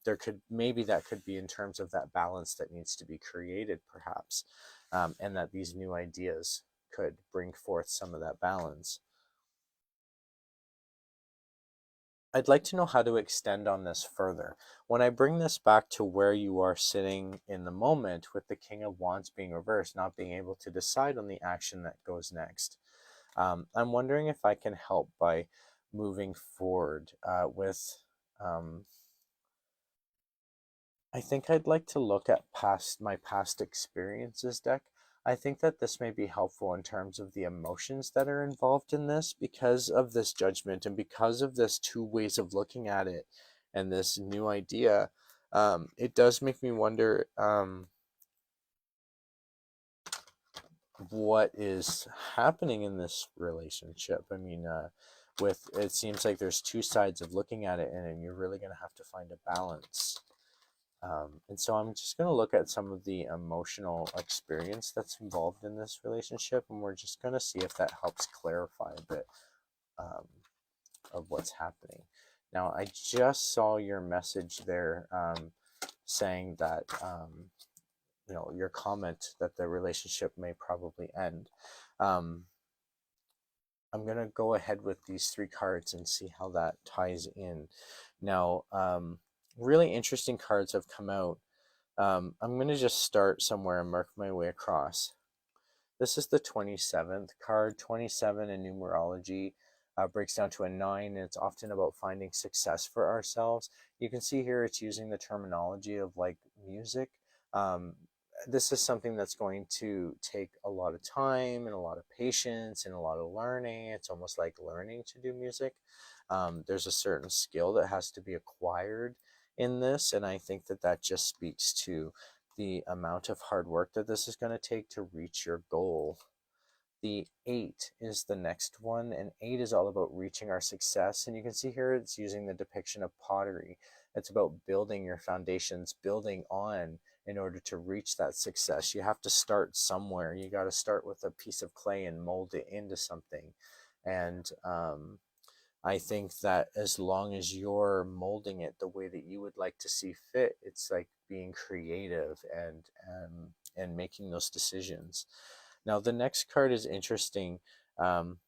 There could, maybe that could be in terms of that balance that needs to be created, perhaps, and that these new ideas could bring forth some of that balance. I'd like to know how to extend on this further. When I bring this back to where you are sitting in the moment with the King of Wands being reversed, not being able to decide on the action that goes next, I'm wondering if I can help by moving forward with. I think I'd like to look at my past experiences deck. I think that this may be helpful in terms of the emotions that are involved in this because of this judgment and because of this two ways of looking at it and this new idea. It does make me wonder what is happening in this relationship. I mean, with it seems like there's two sides of looking at it, and you're really going to have to find a balance. And so I'm just going to look at some of the emotional experience that's involved in this relationship, and we're just going to see if that helps clarify a bit um, of what's happening. Now, I just saw your message there saying that, you know, your comment that the relationship may probably end. Um, I'm going to go ahead with these three cards and see how that ties in. Now, really interesting cards have come out. I'm going to just start somewhere and work my way across. This is the 27th card. 27 in numerology breaks down to a 9, and it's often about finding success for ourselves. You can see here it's using the terminology of like music. Um, this is something that's going to take a lot of time and a lot of patience and a lot of learning. It's almost like learning to do music. There's a certain skill that has to be acquired in this, and I think that that just speaks to the amount of hard work that this is going to take to reach your goal. The 8 is the next one, and 8 is all about reaching our success. And you can see here it's using the depiction of pottery. It's about building your foundations, building on in order to reach that success. You have to start somewhere. You got to start with a piece of clay and mold it into something. And I think that as long as you're molding it the way that you would like to see fit, it's like being creative and making those decisions. Now, the next card is interesting. Um,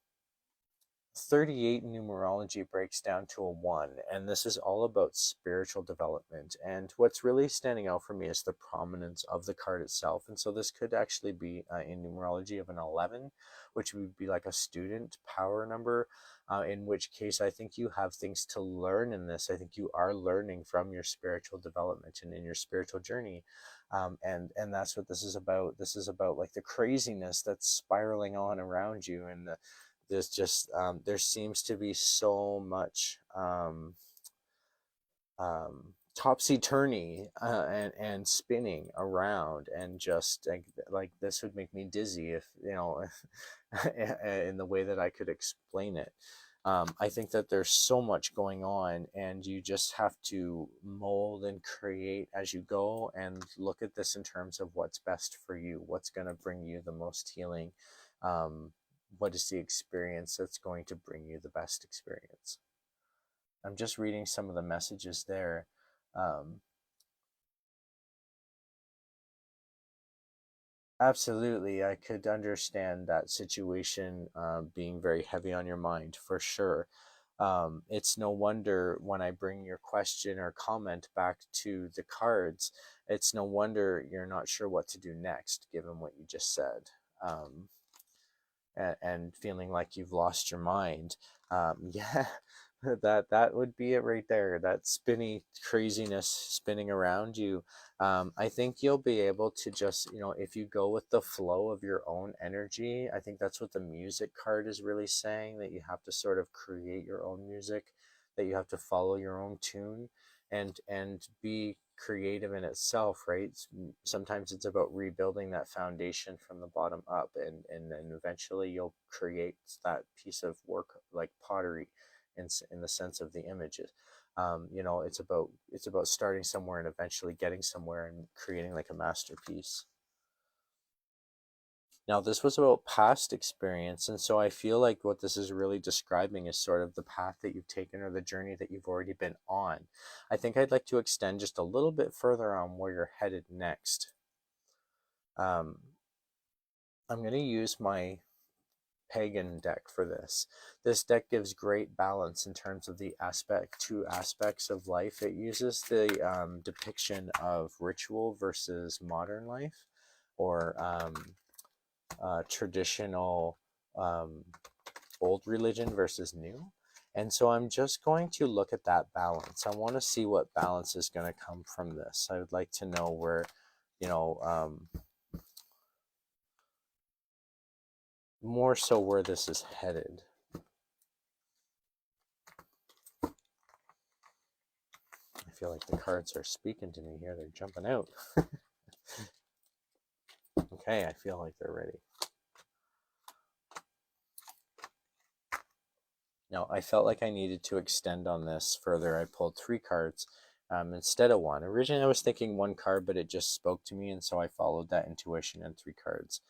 38 numerology breaks down to a 1, and this is all about spiritual development. And what's really standing out for me is the prominence of the card itself. And so this could actually be in numerology of an 11, which would be like a student power number, in which case I think you have things to learn in this. I think you are learning from your spiritual development and in your spiritual journey. And that's what this is about. This is about like the craziness that's spiraling on around you, and there's just there seems to be so much topsy-turvy and spinning around, and just like this would make me dizzy if in the way that I could explain it. I think that there's so much going on, and you just have to mold and create as you go, and look at this in terms of what's best for you, what's going to bring you the most healing. What is the experience that's going to bring you the best experience? I'm just reading some of the messages there. Absolutely, I could understand that situation being very heavy on your mind for sure. It's no wonder when I bring your question or comment back to the cards, it's no wonder you're not sure what to do next, given what you just said. And feeling like you've lost your mind. Yeah, that would be it right there. That spinny craziness spinning around you. I think you'll be able to just, if you go with the flow of your own energy, I think that's what the music card is really saying, that you have to sort of create your own music, that you have to follow your own tune, and be creative in itself, right? Sometimes it's about rebuilding that foundation from the bottom up, and then eventually you'll create that piece of work like pottery in the sense of the images. It's about starting somewhere and eventually getting somewhere and creating like a masterpiece. Now, this was about past experience, and so I feel like what this is really describing is sort of the path that you've taken or the journey that you've already been on. I think I'd like to extend just a little bit further on where you're headed next. I'm going to use my pagan deck for this. This deck gives great balance in terms of the two aspects of life. It uses the depiction of ritual versus modern life, or traditional old religion versus new. And so I'm just going to look at that balance. I want to see what balance is going to come from this. I would like to know where, more so where this is headed. I feel like the cards are speaking to me here. They're jumping out. Okay, I feel like they're ready. Now, I felt like I needed to extend on this further. I pulled 3 cards instead of 1. Originally, I was thinking 1 card, but it just spoke to me, and so I followed that intuition and 3 cards.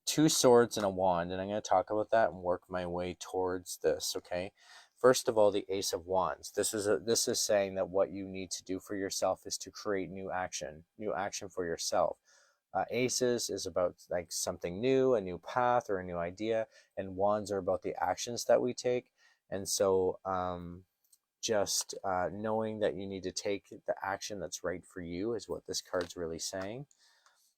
2 swords and a wand, and I'm going to talk about that and work my way towards this, okay? First of all, the Ace of Wands. This is saying that what you need to do for yourself is to create new action for yourself. Aces is about like something new, a new path or a new idea, and wands are about the actions that we take. And so just knowing that you need to take the action that's right for you is what this card's really saying.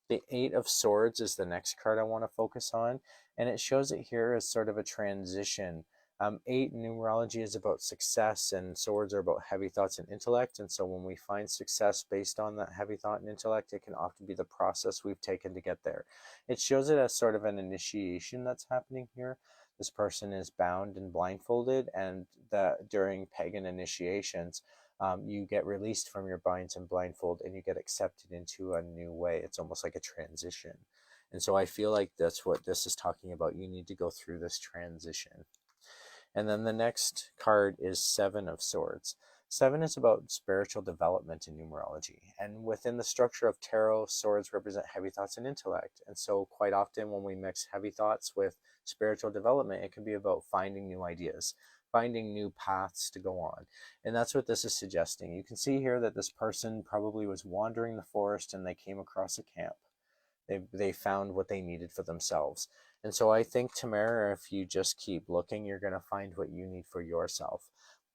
The 8 of Swords is the next card I want to focus on, and it shows it here as sort of a transition. 8 in numerology is about success, and swords are about heavy thoughts and intellect. And so when we find success based on that heavy thought and intellect, it can often be the process we've taken to get there. It shows it as sort of an initiation that's happening here. This person is bound and blindfolded, and during pagan initiations, you get released from your binds and blindfold, and you get accepted into a new way. It's almost like a transition. And so I feel like that's what this is talking about. You need to go through this transition. And then the next card is 7 of Swords. 7 is about spiritual development in numerology. And within the structure of tarot, swords represent heavy thoughts and intellect. And so quite often when we mix heavy thoughts with spiritual development, it can be about finding new ideas, finding new paths to go on. And that's what this is suggesting. You can see here that this person probably was wandering the forest and they came across a camp. They found what they needed for themselves. And so I think, Tamara, if you just keep looking, you're going to find what you need for yourself.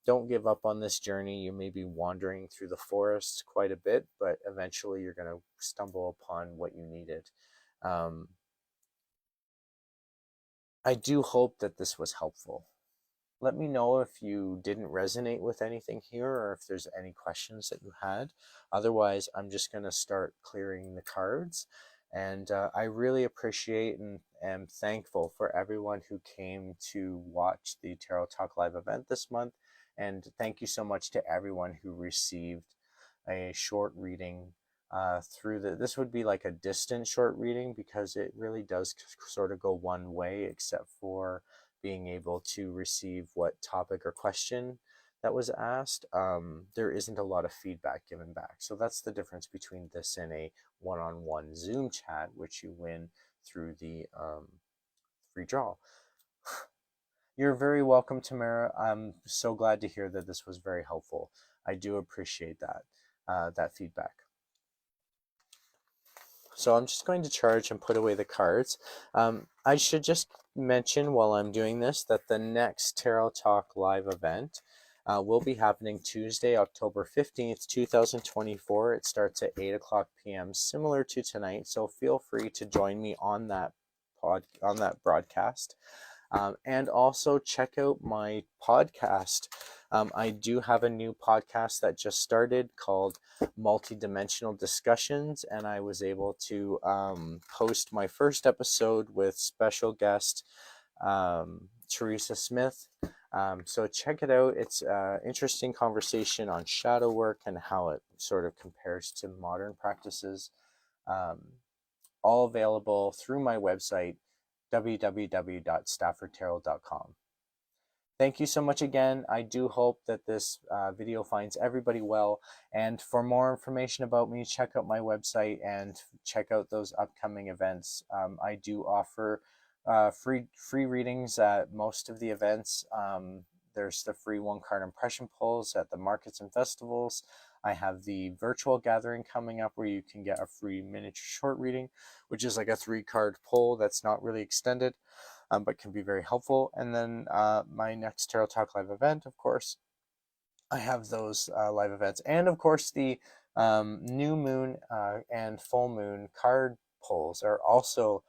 Don't give up on this journey. You may be wandering through the forest quite a bit, but eventually you're going to stumble upon what you needed. I do hope that this was helpful. Let me know if you didn't resonate with anything here or if there's any questions that you had. Otherwise, I'm just going to start clearing the cards. And I really appreciate and am thankful for everyone who came to watch the Tarot Talk Live event this month. And thank you so much to everyone who received a short reading this would be like a distant short reading because it really does sort of go one way, except for being able to receive what topic or question that was asked. There isn't a lot of feedback given back. So that's the difference between this and a one-on-one Zoom chat, which you win through the free draw. You're very welcome, Tamara. I'm so glad to hear that this was very helpful. I do appreciate that feedback. So I'm just going to charge and put away the cards. I should just mention while I'm doing this that the next Tarot Talk live event will be happening Tuesday, October 15th, 2024. It starts at 8 o'clock p.m., similar to tonight. So feel free to join me on that broadcast. And also check out my podcast. I do have a new podcast that just started called Multidimensional Discussions, and I was able to host my first episode with special guest Teresa Smith. So check it out. It's an interesting conversation on shadow work and how it sort of compares to modern practices. All available through my website, www.staffordtarot.com. Thank you so much again. I do hope that this video finds everybody well. And for more information about me, check out my website and check out those upcoming events. I do offer free readings at most of the events. There's the free one-card impression pulls at the markets and festivals. I have the virtual gathering coming up where you can get a free miniature short reading, which is like a 3-card pull that's not really extended, but can be very helpful. And then my next Tarot Talk live event, of course, I have those live events. And of course, the new moon and full moon card pulls are also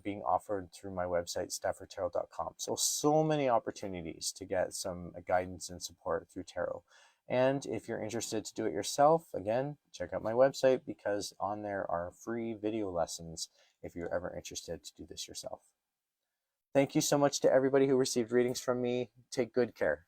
being offered through my website, staffordtarot.com. So many opportunities to get some guidance and support through tarot. And if you're interested to do it yourself, again, check out my website because on there are free video lessons if you're ever interested to do this yourself. Thank you so much to everybody who received readings from me. Take good care.